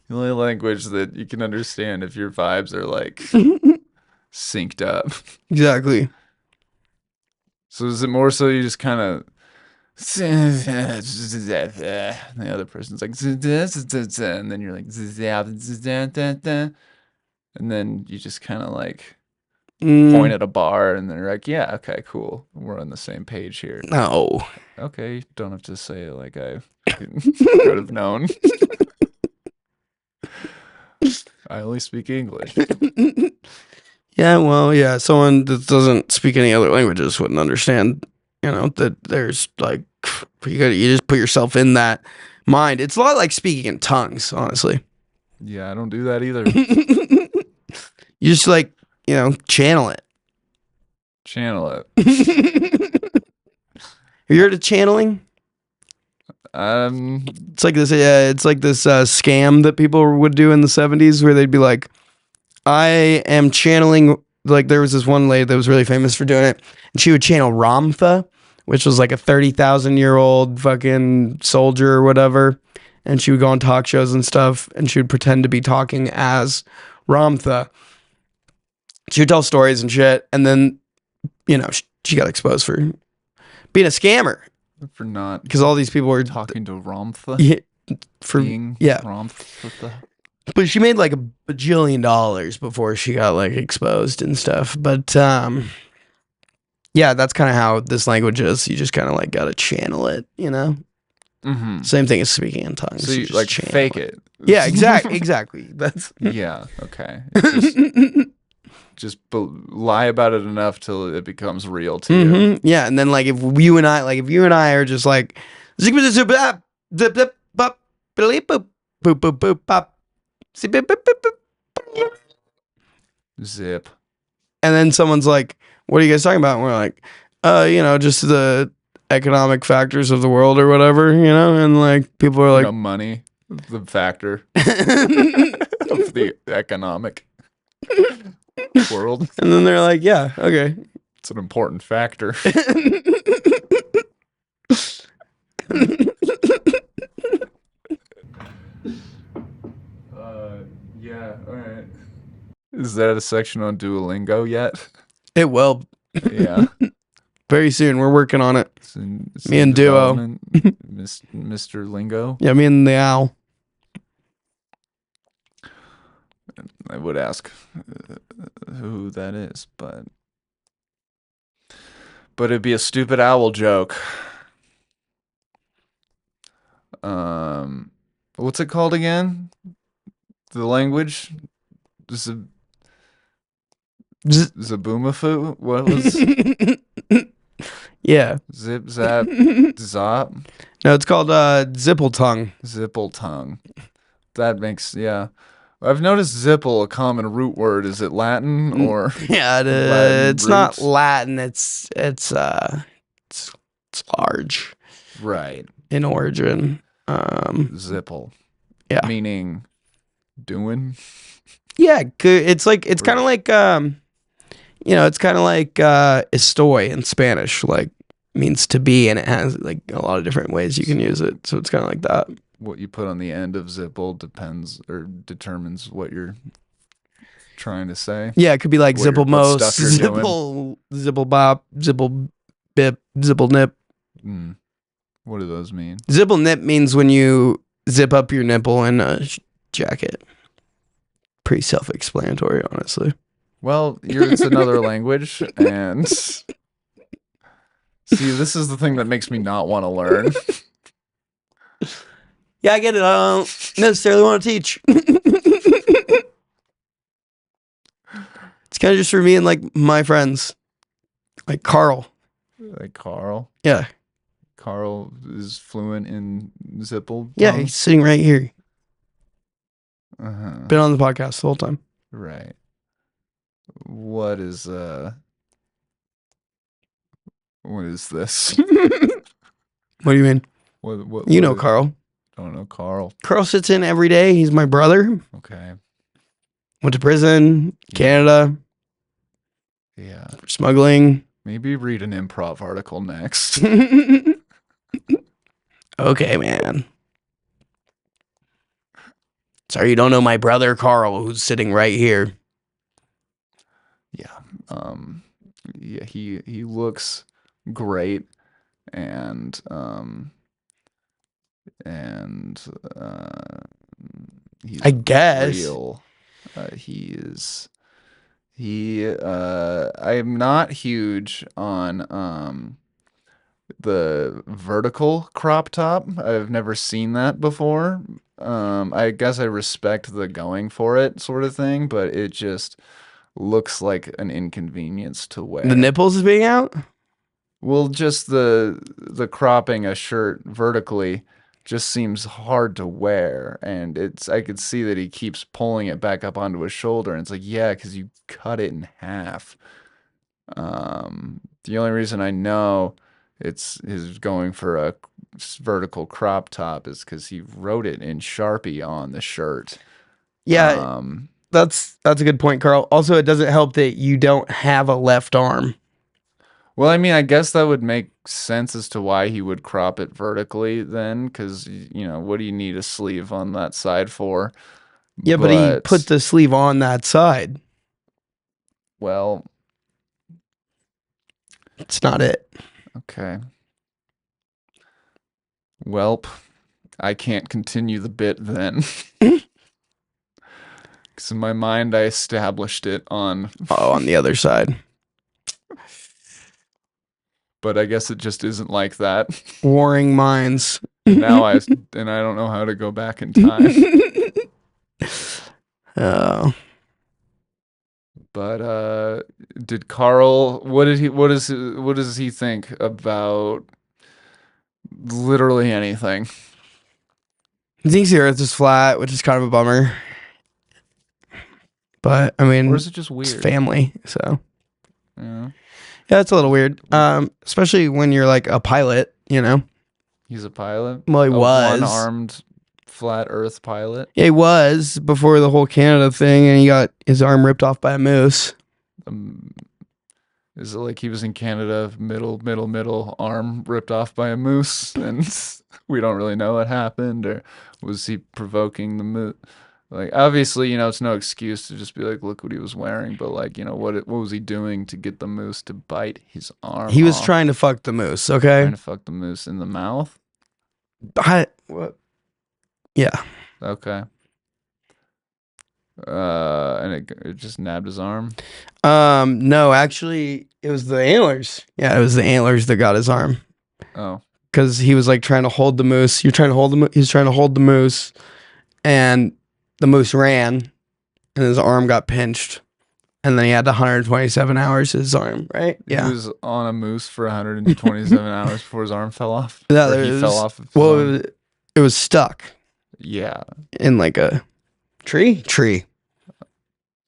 the only language that you can understand if your vibes are like synced up. Exactly. So is it more so you just kind of the other person's like and then you're like and then you just kind of like point at a bar and they're like, yeah, okay, cool, we're on the same page here. No. Okay, you don't have to say it like I could have known. I only speak English. Yeah, well, yeah, someone that doesn't speak any other languages wouldn't understand, that there's like you just put yourself in that mind. It's a lot like speaking in tongues, honestly. Yeah, I don't do that either. You just like, channel it. Channel Have you heard of channeling? it. It's like this. It's like this scam that people would do in the 70s, where they'd be like, "I am channeling." Like there was this one lady that was really famous for doing it, and she would channel Ramtha, which was like a 30,000-year-old fucking soldier or whatever, and she would go on talk shows and stuff, and she would pretend to be talking as Ramtha. She would tell stories and shit, and then, she got exposed for being a scammer For not because all these people were talking to Ramtha. Yeah, yeah. Ramtha. But she made like $1 bajillion before she got like exposed and stuff. But yeah, that's kind of how this language is. You just kind of like gotta channel it, Mm-hmm. Same thing as speaking in tongues. So you just like channel fake it. Yeah, exactly. That's Yeah. Okay. Just lie about it enough till it becomes real to you. Yeah, and then like if you and I are just like zip Zip. and then someone's like, "What are you guys talking about?" And we're like, just the economic factors of the world or whatever, and like people are like, money, the factor of the economic world. and then they're like, "Yeah, okay." It's an important factor. Yeah, all right. Is that a section on Duolingo yet? It will. Yeah. Very soon. We're working on it. It's in Me and Duo. Mr. Lingo. Yeah, me and the owl. I would ask who that is, but it'd be a stupid owl joke. What's it called again? The language? Zaboomafu? What was? Yeah. Zip zap zop? No, it's called Zippletongue. Zippletongue. That makes, yeah. I've noticed zipple, a common root word. Is it Latin or? Yeah, it's not Latin. It's large. Right. In origin. Zipple. Yeah. Meaning doing? Yeah, it's kind of like it's kind of like estoy in Spanish, like means to be, and it has like a lot of different ways you can use it. So it's kind of like that. What you put on the end of zipple depends or determines what you're trying to say. Yeah, it could be like zipple most, zipple bop, zipple bip, zipple nip. What do those mean? Zipple nip means when you zip up your nipple in a jacket. Pretty self-explanatory, honestly. Well, it's another language, and see, this is the thing that makes me not want to learn. Yeah, I get it. I don't necessarily want to teach. It's kind of just for me and like my friends, like Carl. Like Carl? Yeah. Carl is fluent in zipple. Yeah, he's sitting right here. Uh-huh. Been on the podcast the whole time. Right. What is this? What do you mean? What you know Carl. I don't know Carl. Carl sits in every day. He's my brother. Okay. Went to prison, Canada. Yeah. For smuggling. Maybe read an improv article next. Okay, man. Sorry, you don't know my brother Carl, who's sitting right here. Yeah. Yeah, he looks great, and and he's I guess. real. He is I'm not huge on the vertical crop top. I've never seen that before. I guess I respect the going for it sort of thing, but it just looks like an inconvenience to The wear. nipples being out? Well, just the cropping a shirt vertically just seems hard to wear, and I could see that he keeps pulling it back up onto his shoulder, and it's like, yeah, because you cut it in half. The only reason I know it's his going for a vertical crop top is because he wrote it in Sharpie on the shirt. Yeah, Um, that's a good point, Carl. Also, it doesn't help that you don't have a left arm. well, I mean, I guess that would make sense as to why he would crop it vertically then, because, what do you need a sleeve on that side for? Yeah, but he put But, the sleeve on that side. well, It's not it. okay. Welp, I can't continue the bit then. Because in my mind, I established it on, Oh, on the other side. but I guess it just isn't like that. Warring minds. Now I don't know how to go back in time. Oh. But did Carl? What does he think about literally anything? He thinks the earth is flat, which is kind of a bummer. But I mean, Or is it just it's weird? family, so Yeah, yeah, it's a little weird. Especially when you're like a pilot, you know. he's a pilot. Well, he A was. one-armed flat Earth pilot. Yeah, he was before the whole Canada thing, and he got his arm ripped off by a moose. Um, is it like he was in Canada, middle arm ripped off by a moose, and we don't really know what happened, or was he provoking the moose? Like, obviously, it's no excuse to just be like, look what he was wearing, but like, what was he doing to get the moose to bite his arm He was off? trying to fuck the moose. Trying Okay. to fuck the moose in the mouth? What? Yeah. Okay. And it just nabbed his arm. No, actually, it was the antlers. Yeah, it was the antlers that got his arm. Oh, Because he was like trying to hold the moose. You're trying to hold the. He was trying to hold the moose, and the moose ran, and his arm got pinched, and then he had 127 hours his arm. Right? Yeah. He was on a moose for 127 hours before his arm fell off. Yeah, Or he fell off. Of his Well, arm. it was stuck Yeah, in like a tree.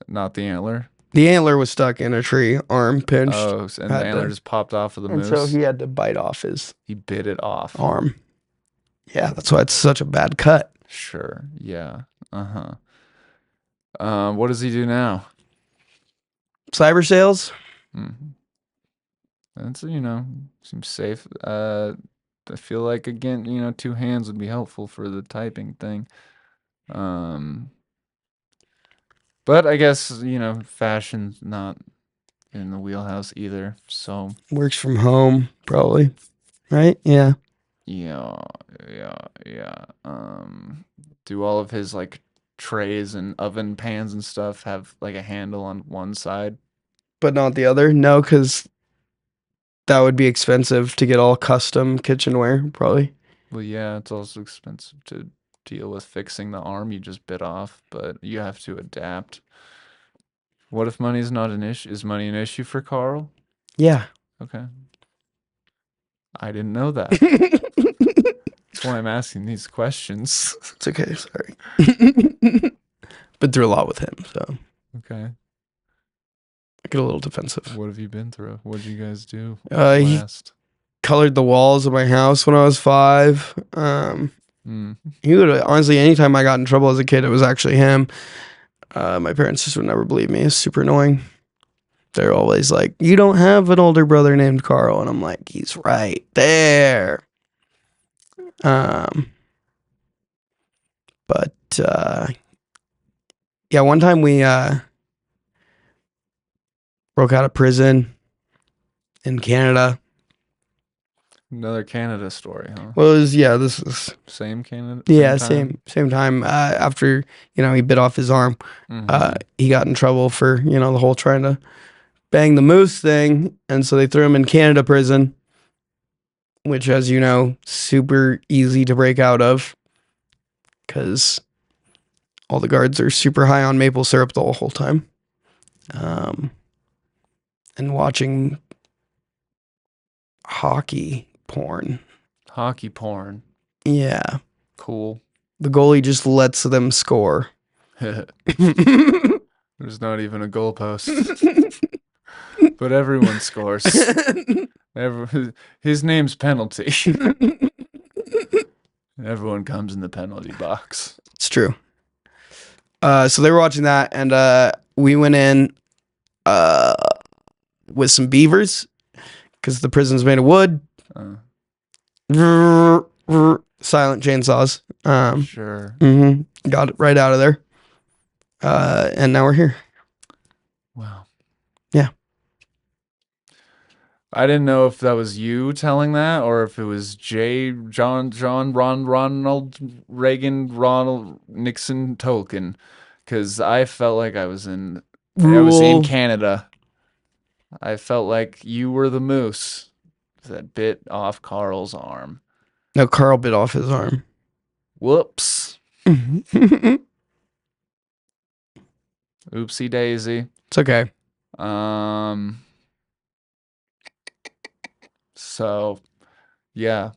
not the antler. The antler was stuck in a tree, arm pinched. Oh, and the Had antler to- just popped off of the and moose. so he had to bite off his He bit it off. arm. Yeah, that's why it's such a bad cut. Sure. Yeah. Uh-huh. What does he do now? Cyber sales? Mm-hmm. That's, seems safe. I feel like, again, two hands would be helpful for the typing thing. But I guess, fashion's not in the wheelhouse either. So, Works from home, probably. Right? Yeah. yeah. Do all of his like trays and oven pans and stuff have like a handle on one side? But not the other? No, because that would be expensive to get all custom kitchenware, probably. Well, yeah, it's also expensive to deal with fixing the arm you just bit off, but you have to adapt. What if money's not an issue? Is money an issue for Carl? Yeah. Okay. I didn't know that. That's why I'm asking these questions. It's okay, sorry. Been through a lot with him, so Okay. I get a little defensive. What have you been through? What did you guys do He last? colored the walls of my house when I was 5. He would honestly, anytime I got in trouble as a kid, it was actually him. My parents just would never believe me. It's super annoying. They're always like, "You don't have an older brother named Carl," and I'm like, "He's right there." But yeah, one time we broke out of prison in Canada. Another Canada story, huh? Well, this is Same Canada. yeah, Time? same time. After he bit off his arm, Mm-hmm. he got in trouble for the whole trying to bang the moose thing, and so they threw him in Canada prison, which, as you know, super easy to break out of because all the guards are super high on maple syrup the whole time, and watching hockey porn. Hockey porn. Yeah, Cool. the goalie just lets them score. There's not even a goalpost, but everyone scores. His name's penalty. Everyone comes in the penalty box. It's true. So they were watching that, and we went in with some beavers because the prison's made of wood. Silent chainsaws. Sure. Got it right out of there. And now we're here. Wow. Yeah. I didn't know if that was you telling that or if it was Ronald Reagan, Ronald Nixon Tolkien, because I felt like I was in Canada. I felt like you were the moose that bit off Carl's arm. No, Carl bit off his arm. Whoops. Oopsie daisy. It's okay. So yeah,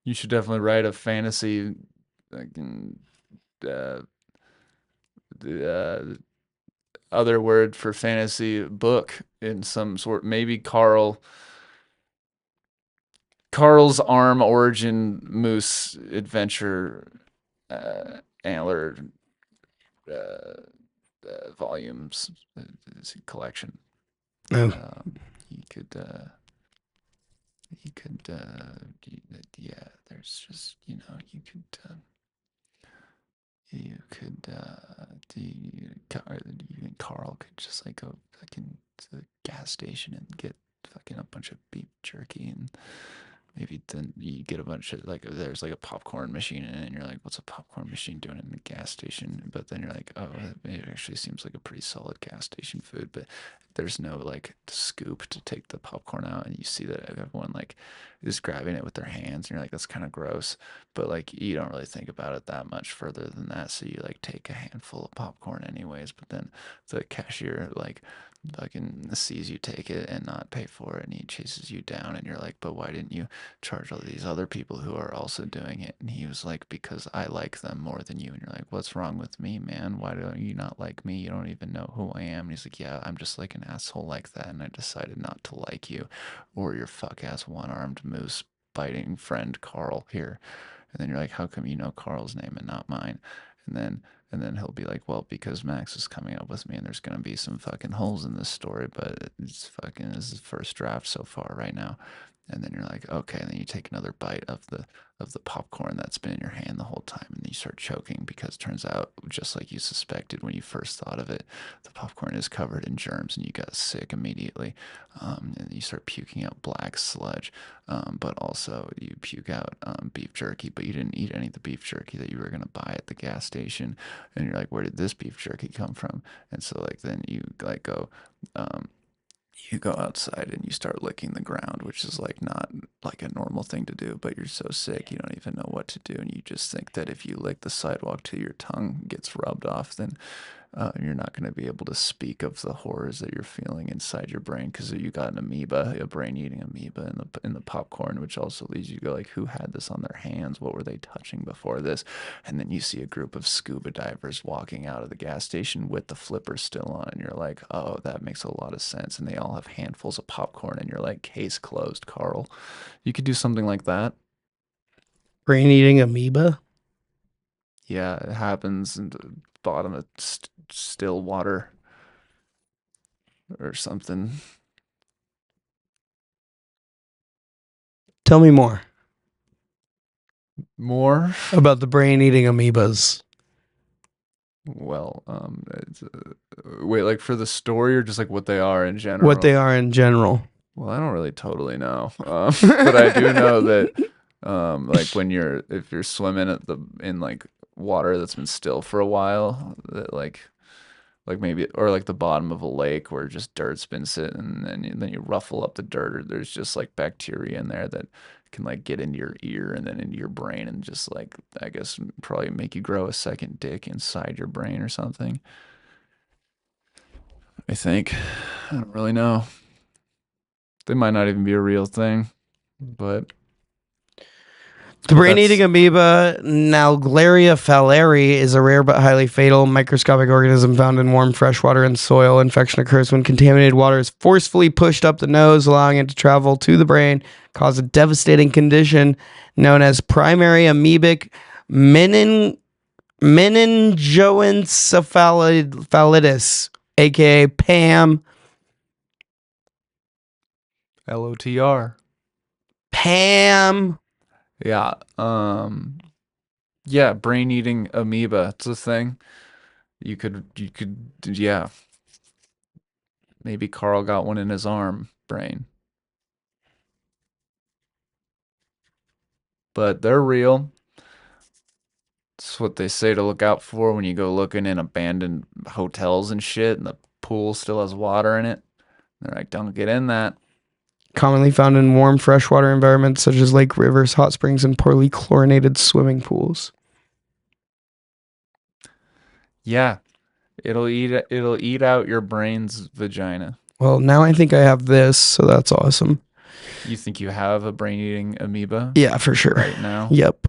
you should definitely write a fantasy, like, other word for fantasy book in some sort. Maybe Carl's arm origin moose adventure, antler, volumes, collection. Oh. You could yeah, there's just Carl could just like go fucking to the gas station and get fucking a bunch of beef jerky, and maybe then you get a bunch of, like, there's like a popcorn machine in it, and you're like, what's a popcorn machine doing in the gas station? But then you're like, oh, it actually seems like a pretty solid gas station food, but there's no like scoop to take the popcorn out, and you see that everyone like is grabbing it with their hands, and you're like, that's kind of gross, but like you don't really think about it that much further than that, so you like take a handful of popcorn anyways, but then the cashier like fucking sees you take it and not pay for it, and he chases you down, and you're like, but why didn't you charge all these other people who are also doing it? And he was like, because I like them more than you. And you're like, what's wrong with me, man? Why don't you not like me? You don't even know who I am. And he's like, yeah, I'm just like an asshole like that, and I decided not to like you or your fuck ass one-armed moose biting friend Carl here. And then you're like, how come you know Carl's name and not mine? And then he'll be like, well, because Max is coming up with me, and there's gonna be some fucking holes in this story, but this is first draft so far right now. And then you're like, okay, and then you take another bite of the popcorn that's been in your hand the whole time, and then you start choking because it turns out, just like you suspected when you first thought of it, the popcorn is covered in germs, and you got sick immediately. And you start puking out black sludge, but also you puke out beef jerky, but you didn't eat any of the beef jerky that you were gonna buy at the gas station, and you're like, where did this beef jerky come from? And so like then you like go. You go outside and you start licking the ground, which is like not like a normal thing to do, but you're so sick you don't even know what to do, and you just think that if you lick the sidewalk till your tongue gets rubbed off, then you're not going to be able to speak of the horrors that you're feeling inside your brain because you got an amoeba, a brain-eating amoeba in the popcorn, which also leads you to go like, who had this on their hands? What were they touching before this? And then you see a group of scuba divers walking out of the gas station with the flippers still on, and you're like, oh, that makes a lot of sense. And they all have handfuls of popcorn, and you're like, case closed, Carl. You could do something like that. Brain eating amoeba? Yeah, it happens in the bottom of still water or something. Tell me more. More? about the brain-eating amoebas. Well, wait, like for the story or just like what they are in general? What they are in general. Well, I don't really totally know, but I do know that, like when if you're swimming in like water that's been still for a while, that like maybe or like the bottom of a lake where just dirt's been sitting, and then you ruffle up the dirt, or there's just like bacteria in there that can like get into your ear and then into your brain and just like I guess probably make you grow a second dick inside your brain or something. I think. I don't really know. They might not even be a real thing, but The brain-eating amoeba, Naugleria fowleri, is a rare but highly fatal microscopic organism found in warm freshwater and soil. Infection occurs when contaminated water is forcefully pushed up the nose, allowing it to travel to the brain, cause a devastating condition known as primary amoebic meningoencephalitis, aka PAM. LOTR. PAM. Yeah. Yeah, brain eating amoeba. It's a thing. Yeah. Maybe Carl got one in his arm brain. But they're real. It's what they say to look out for when you go looking in abandoned hotels and shit, and the pool still has water in it. They're like, don't get in that. Commonly found in warm freshwater environments such as lake, rivers, hot springs, and poorly chlorinated swimming pools. Yeah, it'll eat out your brain's vagina. Well, now I think I have this, so that's awesome. You think you have a brain-eating amoeba? Yeah, for sure. Right now? Yep.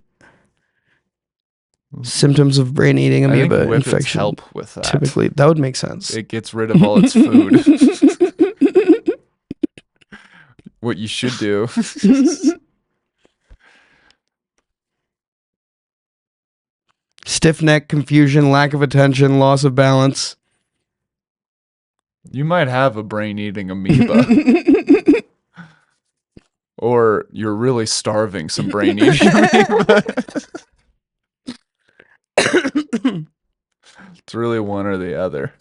Symptoms of brain-eating amoeba I think Whippets infection. help with that. Typically, that would make sense. It gets rid of all its food. What you should do. Stiff neck, confusion, lack of attention, loss of balance. You might have a brain-eating amoeba. Or you're really starving some brain-eating amoeba. It's really one or the other.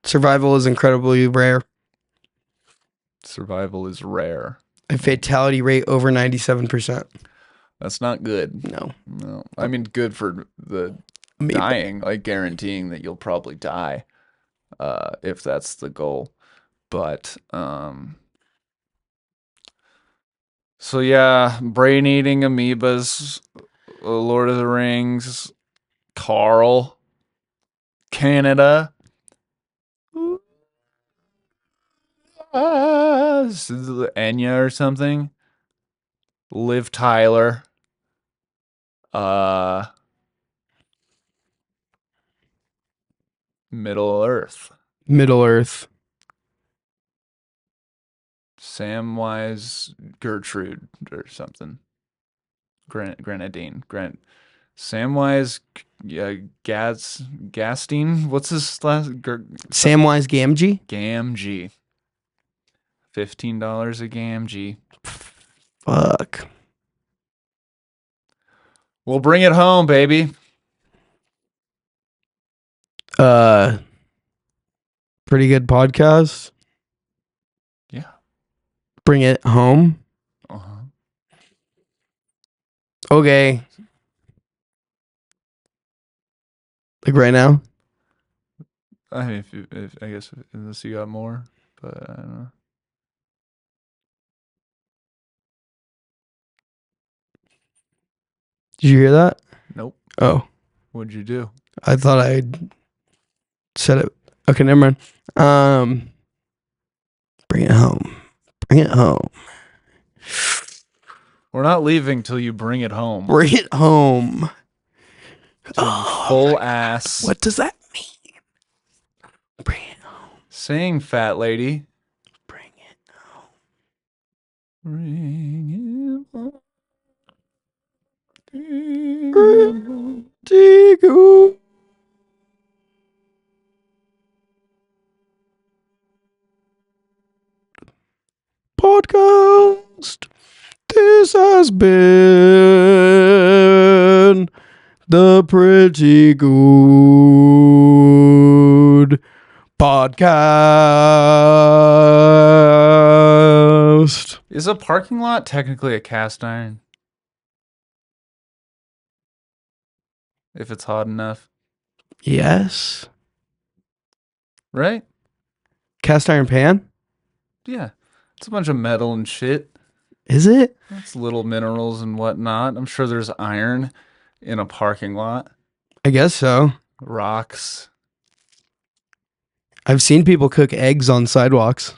Survival is incredibly rare. Survival is rare. A fatality rate over 97%. That's not good. No. I mean, good for the Amoeba. dying, like guaranteeing that you'll probably die, if that's the goal. But so yeah, brain eating amoebas, Lord of the Rings, Carl, Canada. Enya or something. Liv Tyler. Middle Earth. Middle Earth. Samwise Gertrude or something. Grenadine. Samwise Gastine. What's his last? Samwise Gamgee. Gamgee. $15 a Gamgee. Fuck. We'll bring it home, baby. Pretty good podcast. Yeah. Bring it home. Uh-huh. Okay. Like right now? I mean, if I guess unless you got more, but I don't know. Did you hear that? Nope. Oh. What'd you do? I thought I said it. Okay, never mind. Bring it home. Bring it home. We're not leaving till you bring it home. Bring it home. Full ass. What does that mean? Bring it home. Saying fat lady. Bring it home. Bring it home. Digo. This has been the Pretty Good Podcast. Is a parking lot technically a cast iron? If it's hot enough, Yes. right? Cast iron pan? Yeah. It's a bunch of metal and shit. Is it? It's little minerals and whatnot. I'm sure there's iron in a parking lot. I guess so. Rocks. I've seen people cook eggs on sidewalks.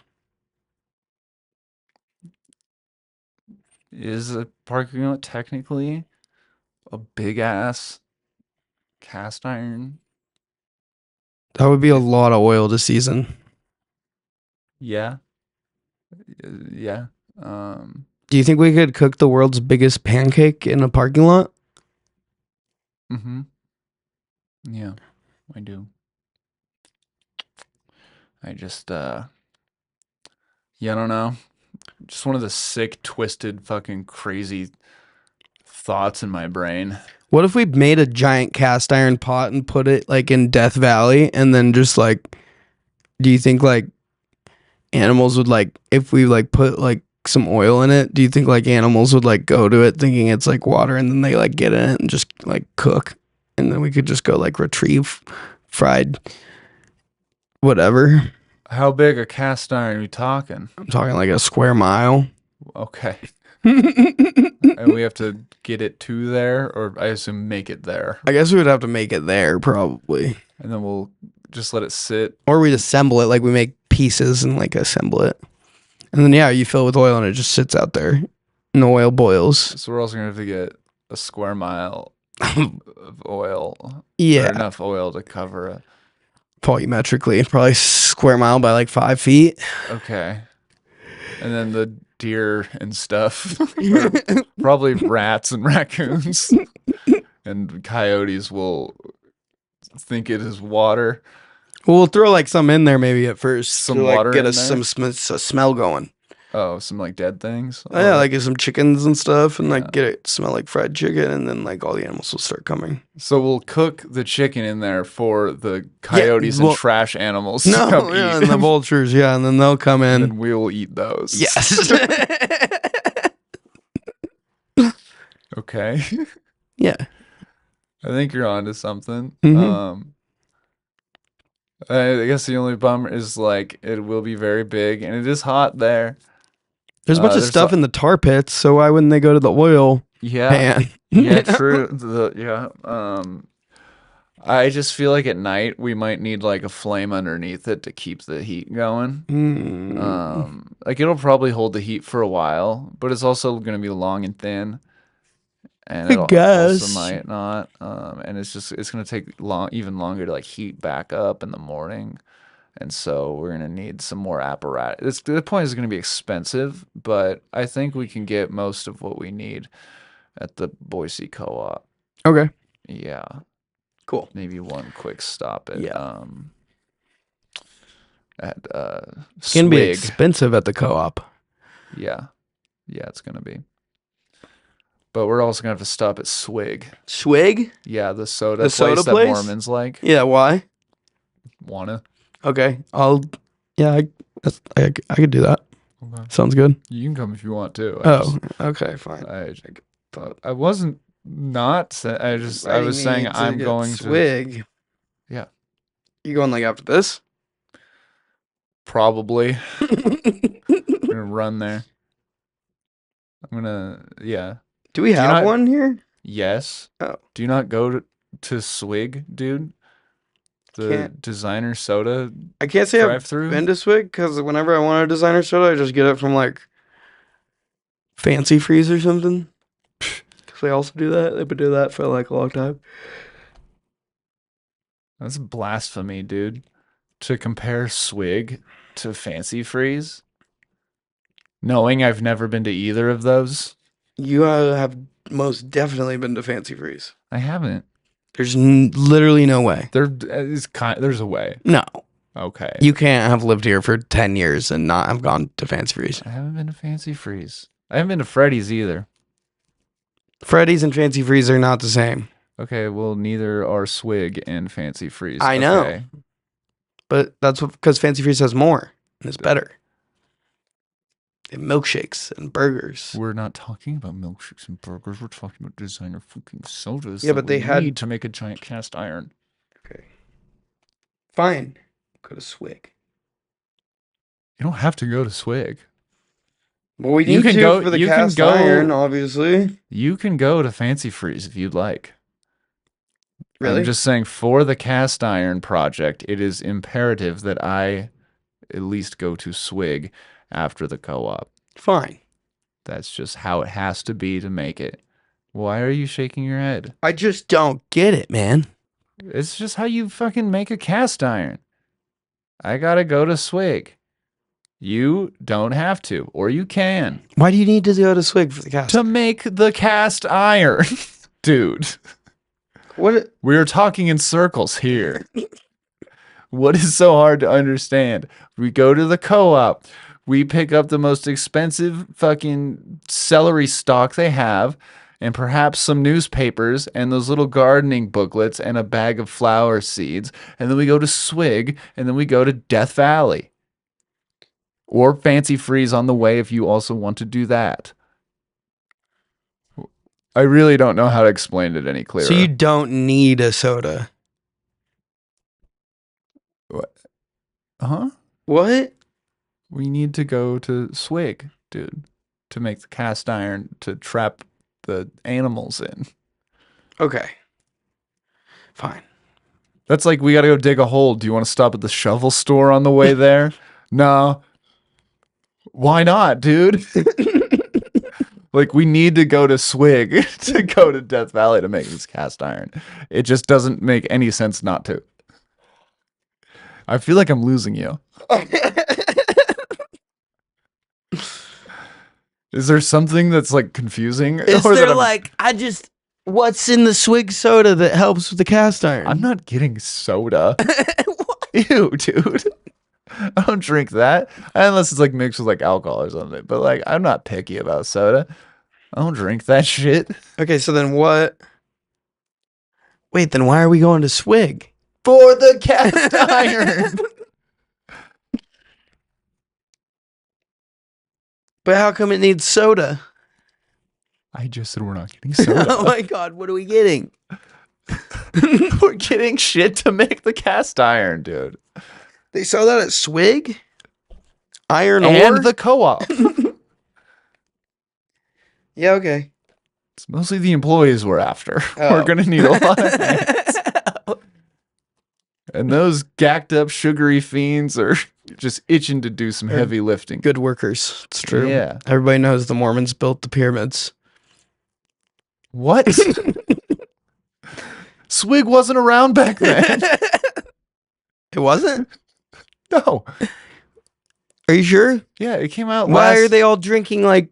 Is a parking lot technically a big ass cast iron? That would be a lot of oil to season. Yeah. Yeah. Do you think we could cook the world's biggest pancake in a parking lot? Mm-hmm. Yeah, I do. I just yeah, I don't know. Just one of the sick, twisted, fucking crazy thoughts in my brain. What if we made a giant cast iron pot and put it like in Death Valley and then just like, do you think like animals would like, if we like put like some oil in it, do you think like animals would like go to it thinking it's like water and then they like get in it and just like cook and then we could just go like retrieve fried whatever? How big a cast iron are we talking? I'm talking like a square mile. Okay. And we have to get it to there, or I assume make it there. I guess we would have to make it there probably. And then we'll just let it sit. Or we'd assemble it, like we make pieces and like assemble it. And then yeah, you fill it with oil and it just sits out there. And the oil boils. So we're also going to have to get a square mile of oil. Yeah. Or enough oil to cover it. Volumetrically, probably square mile by like 5 feet. Okay. And then the deer and stuff. Probably rats and raccoons. And coyotes will think it is water. Well, we'll throw like some in there maybe at first. Some to, like, water get in us there? some smell going. Oh, some like dead things? Oh, yeah, like some chickens and stuff and like get it smell like fried chicken and then like all the animals will start coming. So we'll cook the chicken in there for the coyotes and trash animals to come yeah, eat. and the vultures, yeah, and then they'll come in. And we will eat those. Yes. Okay. Yeah. I think you're onto something. Mhm. I guess the only bummer is like it will be very big and it is hot there. There's a bunch of stuff in the tar pits, so why wouldn't they go to the oil pan? Yeah, true. I just feel like at night we might need like a flame underneath it to keep the heat going. Like it'll probably hold the heat for a while, but it's also going to be long and thin. And it also might not. And it's going to take even longer to like heat back up in the morning. And so we're going to need some more apparatus. The point is going to be expensive, but I think we can get most of what we need at the Boise Co-op. Okay. Yeah. Cool. Maybe one quick stop at It's going to be Swig. expensive at the co-op. Yeah. Yeah, it's going to be. But we're also going to have to stop at Swig. Swig? Yeah, the soda The place soda that place? Mormons like. Yeah, why? Wanna? Okay. I could do that. Okay. Sounds good. You can come if you want to. Okay, fine. I thought I wasn't not. I was saying I'm going to Swig. Yeah. You going like after this? Probably. I'm gonna run there. Yeah. Do we have one here? Yes. Oh. Do you not go to Swig, dude? The designer soda. I can't say I've drive-through? been to Swig because whenever I want a designer soda, I just get it from like Fancy Freeze or something. Because they also do that. They've been doing that for like a long time. That's blasphemy, dude. To compare Swig to Fancy Freeze, knowing I've never been to either of those. You have most definitely been to Fancy Freeze. I haven't. There's literally no way. There's a way. No. Okay. You can't have lived here for 10 years and not have gone to Fancy Freeze. I haven't been to Fancy Freeze. I haven't been to Freddy's either. Freddy's and Fancy Freeze are not the same. Okay, well, neither are Swig and Fancy Freeze. I know. Okay. But that's because Fancy Freeze has more and it's better. And milkshakes and burgers. We're not talking about milkshakes and burgers. We're talking about designer fucking sodas. Yeah, but they had need to make a giant cast iron. Okay. Fine. Go to Swig. You don't have to go to Swig. Well, we You need can to go- for the you can cast go- iron, obviously. You can go to Fancy Freeze if you'd like. Really? I'm just saying, for the cast iron project, it is imperative that I at least go to Swig after the co-op. Fine. That's just how it has to be to make it. Why are you shaking your head? I just don't get it, man. It's just how you fucking make a cast iron. I gotta go to Swig. You don't have to, or you can. Why do you need to go to Swig for the cast? To make the cast iron. Dude, What? we're talking in circles here. What is so hard to understand? We go to the co-op. We pick up the most expensive fucking celery stalk they have, and perhaps some newspapers and those little gardening booklets and a bag of flower seeds. And then we go to Swig, and then we go to Death Valley. Or Fancy Freeze on the way if you also want to do that. I really don't know how to explain it any clearer. So you don't need a soda. Huh? What? We need to go to Swig, dude, to make the cast iron to trap the animals in. Okay. Fine. That's like, we gotta go dig a hole. Do you want to stop at the shovel store on the way there? No. Why not, dude? Like, we need to go to Swig to go to Death Valley to make this cast iron. It just doesn't make any sense not to. I feel like I'm losing you. Is there something that's like confusing? Is Or that there I'm- what's in the Swig soda that helps with the cast iron? I'm not getting soda. Ew, dude. I don't drink that unless it's like mixed with like alcohol or something. But like, I'm not picky about soda. I don't drink that shit. Okay, so then what? Wait, then why are we going to Swig? For the cast iron. But how come it needs soda? I just said we're not getting soda. Oh my god, what are we getting? We're getting shit to make the cast iron, dude. They sell that at Swig? Iron And ore? the co-op. Yeah, okay. It's mostly the employees we're after. Oh. We're gonna need a lot of hands. And those gacked up sugary fiends are just itching to do some heavy lifting. Good workers. It's true. Yeah. Everybody knows the Mormons built the pyramids. What? Swig wasn't around back then. It wasn't? No. Are you sure? Yeah, it came out Why last... are they all drinking like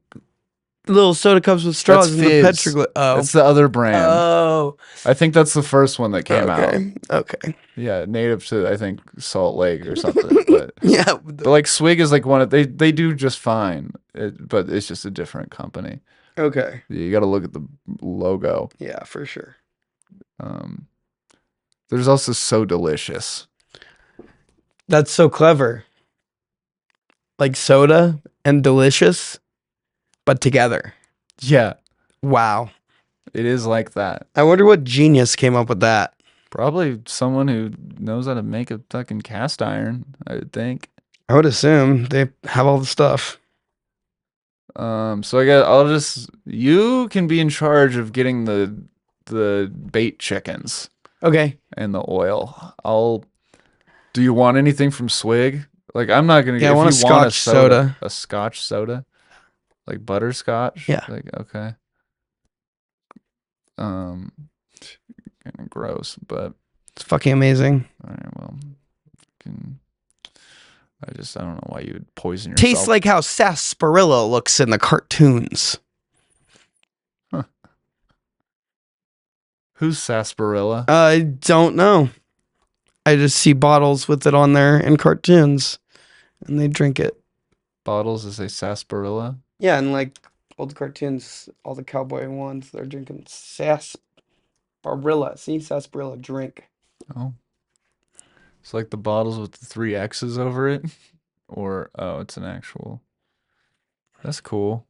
little soda cups with straws That's in the Fizz. petroglyph? Oh. That's the other brand. Oh. I think that's the first one that came out. Okay. Yeah, native to, I think, Salt Lake or something. But Yeah. but like Swig is like one of... They do just fine, but it's just a different company. Okay. You got to look at the logo. Yeah, for sure. There's also So Delicious. That's so clever. Like soda and delicious, but together. Yeah, Wow. it is like that. I wonder what genius came up with that. Probably someone who knows how to make a fucking cast iron, I would think. I would assume they have all the stuff. So I guess you can be in charge of getting the bait chickens Okay. and the oil. Do you want anything from Swig? Like, I'm not gonna Yeah, I if want a you want Scotch soda. A Scotch soda? Like butterscotch? Yeah. Like, okay. Kind of gross, but It's fucking amazing. all right, well, I don't know why you would poison yourself. Tastes like how sarsaparilla looks in the cartoons. Who's sarsaparilla? I don't know. I just see bottles with it on there in cartoons, and they drink it. Bottles that say sarsaparilla? Yeah, and like Old cartoons, all the cowboy ones, they're drinking sarsaparilla. See, sarsaparilla drink. Oh, it's like the bottles with the three X's over it, or oh, it's an actual. That's cool.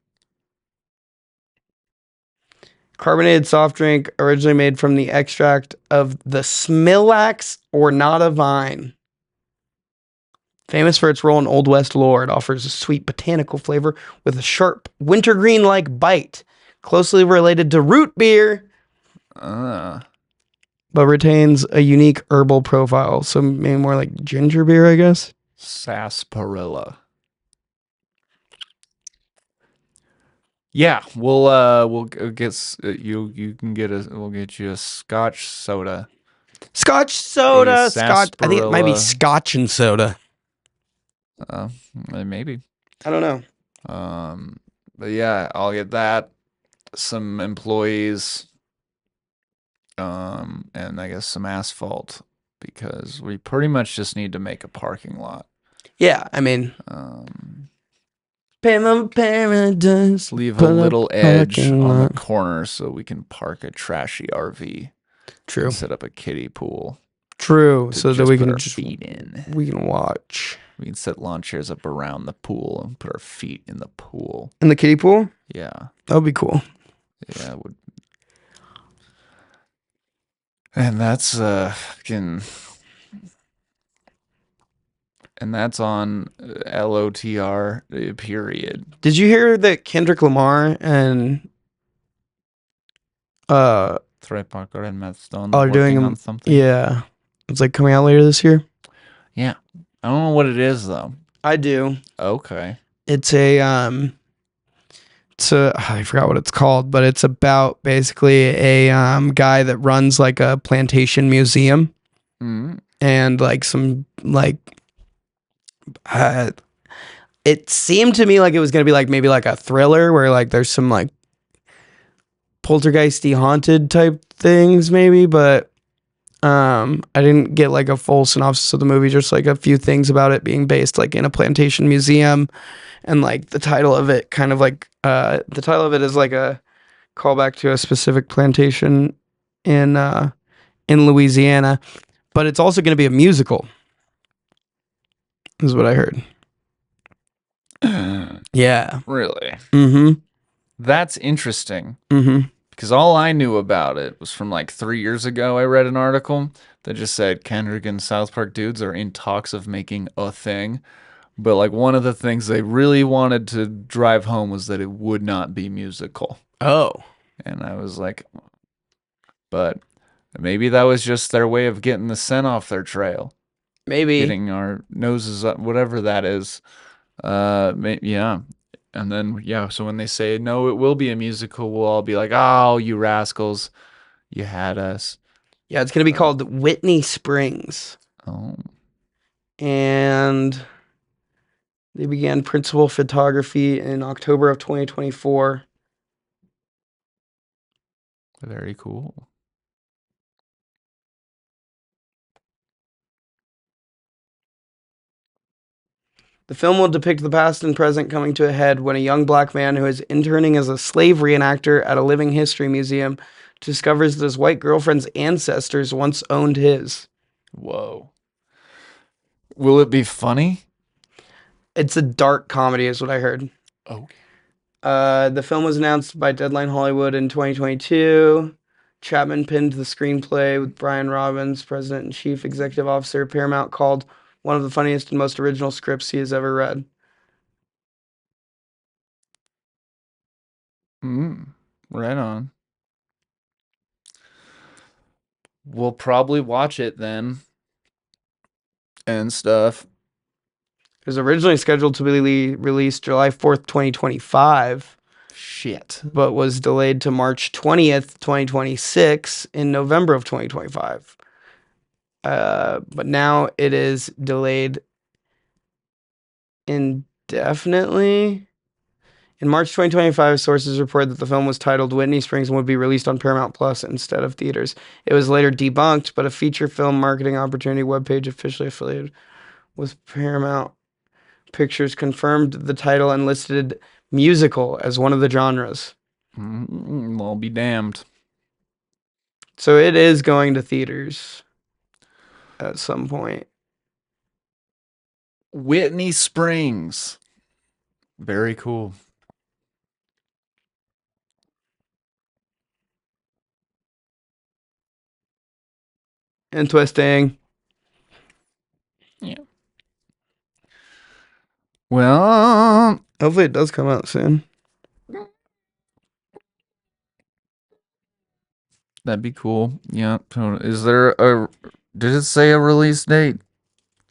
Carbonated soft drink originally made from the extract of the Smilax ornata vine. Famous for its role in Old West lore, it offers a sweet botanical flavor with a sharp wintergreen-like bite, closely related to root beer, Uh, but retains a unique herbal profile. So maybe more like ginger beer, I guess. sarsaparilla. Yeah, we'll you can get we'll get you a Scotch soda. Scotch soda, A Scotch. I think it might be sarsaparilla. Scotch and soda. Uh, maybe. I don't know. But yeah, I'll get that. Some employees, and I guess some asphalt because we pretty much just need to make a parking lot. Yeah, I mean, Um, paradise. leave a Put up little edge parking on the lot. corner so we can park a trashy RV True, and set up a kiddie pool true. to So that just we put can our just feet in. we can watch We can set lawn chairs up around the pool and put our feet in the pool. in the kiddie pool. Yeah, That would be cool. yeah, it would. And that's fucking. And that's on LOTR period. Did you hear that Kendrick Lamar and Trey Parker and Matt Stone are doing working on something. yeah, it's like coming out later this year? Yeah. I don't know what it is though. I do. Okay. It's a I forgot what it's called, but it's about basically a guy that runs like a plantation museum Mm. and like some like it seemed to me like it was gonna be like maybe like a thriller where like there's some like poltergeisty haunted type things maybe, but I didn't get like a full synopsis of the movie, just like a few things about it being based like in a plantation museum, and like the title of it kind of like the title of it is like a callback to a specific plantation in Louisiana, but it's also going to be a musical. Is what I heard. Yeah. Really? Mm-hmm. That's interesting Mm-hmm. because all I knew about it was from like 3 years ago. I read an article that just said Kendrick and South Park dudes are in talks of making a thing. But like one of the things they really wanted to drive home was that it would not be musical. Oh. And I was like, but maybe that was just their way of getting the scent off their trail, Maybe. getting our noses up, whatever that is. Yeah. And then, yeah, so when they say, no, it will be a musical, we'll all be like, oh, you rascals, you had us. Yeah, it's going to be called Whitney Springs. Oh, And they began principal photography in October of 2024. very cool. The film will depict the past and present coming to a head when a young black man who is interning as a slave reenactor at a living history museum discovers that his white girlfriend's ancestors once owned his. Whoa. Will it be funny? It's a dark comedy, is what I heard. Oh. The film was announced by Deadline Hollywood in 2022. Chapman penned the screenplay with Brian Robbins, President and Chief Executive Officer of Paramount, called one of the funniest and most original scripts he has ever read. Right on. We'll probably watch it then and stuff. It was originally scheduled to be released July 4th, 2025, Shit. but was delayed to March 20th, 2026 in November of 2025. But now it is delayed indefinitely. In March 2025, sources report that the film was titled Whitney Springs and would be released on Paramount Plus instead of theaters. It was later debunked, but a feature film marketing opportunity webpage officially affiliated with Paramount Pictures confirmed the title and listed musical as one of the genres. I'll be damned. So it is going to theaters at some point. Whitney Springs. Very cool. Interesting. Yeah. Well, Hopefully it does come out soon. that'd be cool. Yeah. Is there a? Did it say a release date,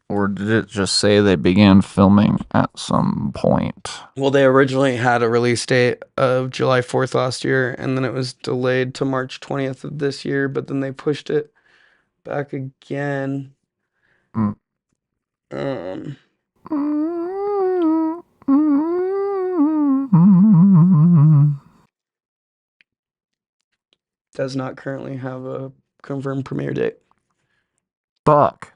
or did it just say they began filming at some point? Well, they originally had a release date of July 4th last year, and then it was delayed to March 20th of this year, but then they pushed it back again. Mm. Does not currently have a confirmed premiere date. Fuck.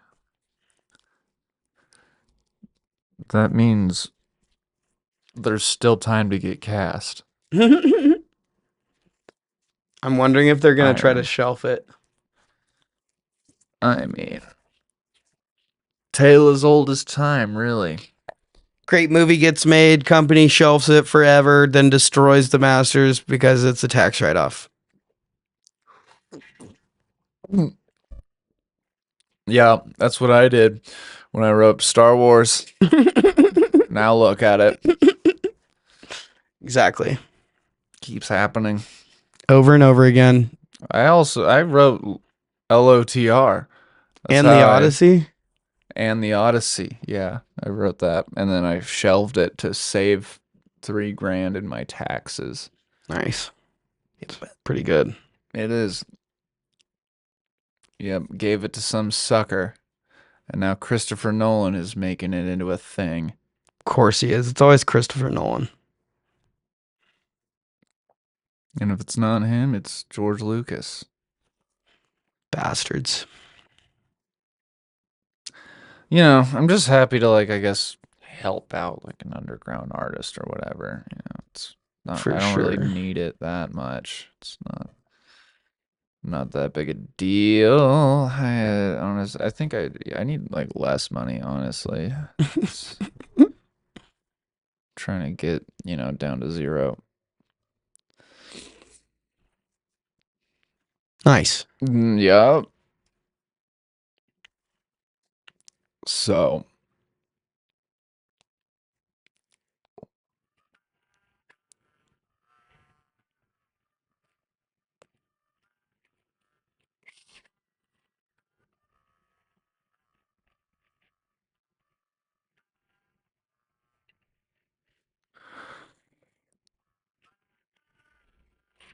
That means there's still time to get cast. I'm wondering if they're going to try to Iron. shelf it. I mean, tale as old as time, really. Great movie gets made, company shelves it forever, then destroys the masters because it's a tax write-off. Yeah, that's what I did when I wrote Star Wars. Now look at it. Exactly. Keeps happening. Over and over again. I wrote LOTR. And the Odyssey? And the Odyssey. Yeah, I wrote that. And then I shelved it to save $3,000 in my taxes. Nice. It's pretty good. It is. Yep, gave it to some sucker. And now Christopher Nolan is making it into a thing. Of course he is. It's always Christopher Nolan. And if it's not him, it's George Lucas. Bastards. You know, I'm just happy to, like, I guess, help out, like, an underground artist or whatever. You know, it's not, For I don't really sure. need it that much. It's not that big a deal. I think I need, like, less money, honestly. Trying to get, down to zero. Nice. Yeah. So.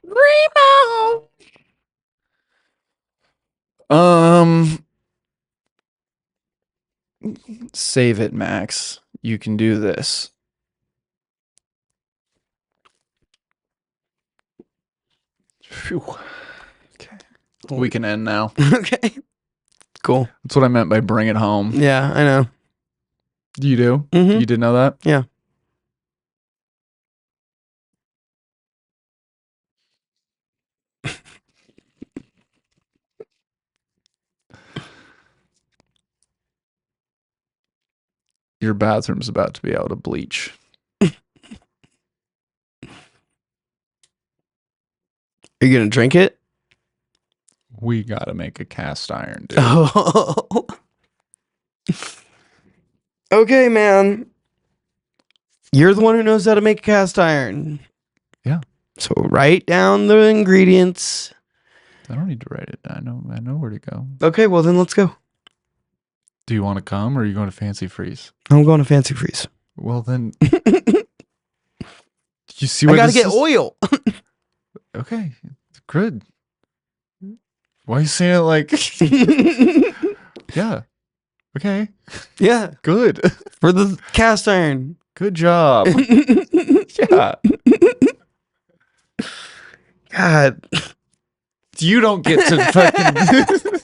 Remo. Save it, Max. You can do this. Phew. Okay. We can end now. Okay. Cool. That's what I meant by bring it home. Yeah, I know. You do? Mm-hmm. You did know that? Yeah. Your bathroom's about to be out of bleach. Are you going to drink it? We gotta make a cast iron, dude. Oh. Okay, man. You're the one who knows how to make cast iron. Yeah. So write down the ingredients. I don't need to write it. I know where to go. Okay, well then let's go. Do you want to come or are you going to Fancy Freeze? I'm going to Fancy Freeze. Well then, you see what I gotta get oil. Okay, good. Why are you saying it like? Yeah. Okay. Yeah, Good. for the cast iron. Good job. Yeah. God. You don't get to fucking.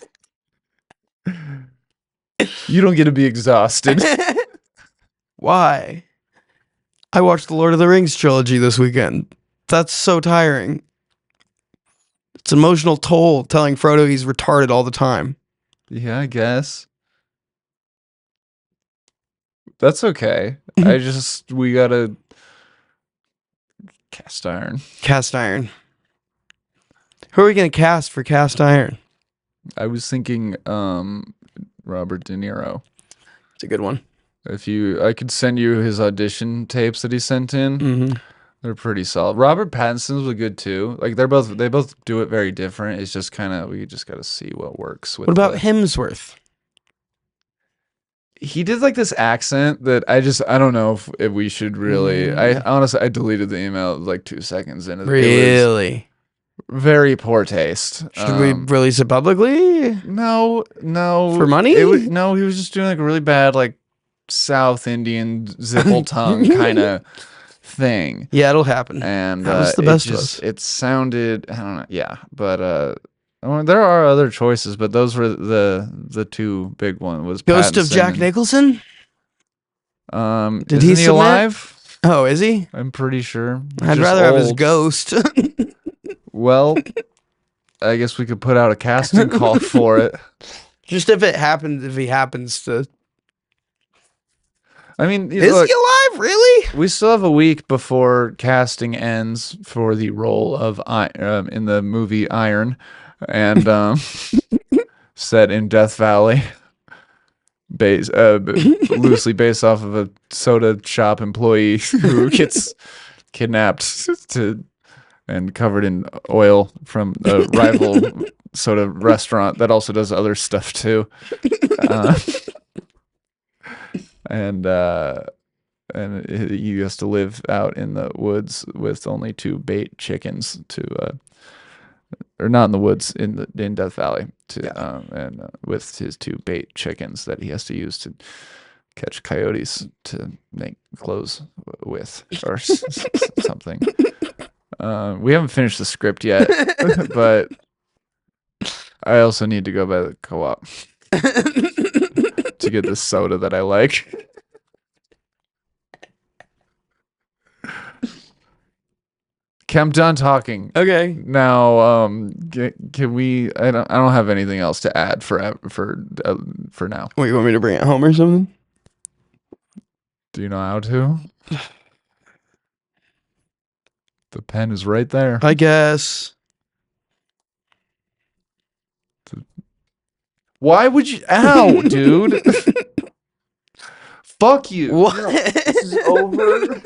You don't get to be exhausted. Why? I watched the Lord of the Rings trilogy this weekend. That's so tiring. It's an emotional toll telling Frodo he's retarded all the time. Yeah, I guess. That's okay. We gotta cast iron. Cast iron. Who are we gonna cast for cast iron? I was thinking Robert De Niro. It's a good one. I could send you his audition tapes that he sent in. Mm-hmm. They're pretty solid. Robert Pattinson's was good too. Like they both do it very different. It's just kind of we just got to see what works with. What about Hemsworth? He did like this accent that I don't know if we should really. I honestly I deleted the email like 2 seconds in. Really? Very poor taste. Should we release it publicly? No. For money? No, he was just doing like a really bad like South Indian zipple tongue kind of thing. Yeah, it'll happen. And that was the best of us. It sounded I don't know. Yeah, but there are other choices, but those were the two big ones. Was Ghost of Pattinson Jack Nicholson? Did he he submit? alive? Oh, is he? I'm pretty sure. I'd rather have his ghost. Well, I guess we could put out a casting call for it. Just if he happens to. I mean, Is he alive? Really? We still have a week before casting ends for the role of in the movie Iron, and set in Death Valley, loosely based off of a soda shop employee who gets kidnapped and covered in oil from a rival soda restaurant that also does other stuff too. And he has to live out in the woods with only 2 bait chickens or not in the woods in Death Valley with his 2 bait chickens that he has to use to catch coyotes to make clothes with or something. We haven't finished the script yet, but I also need to go by the co-op to get the soda that I like. Okay, I'm done talking. Okay. Now, can we? I don't have anything else to add for now. Wait, you want me to bring it home or something? Do you know how to? The pen is right there. I guess. Why would you? Ow, dude. Fuck you. What? This is over.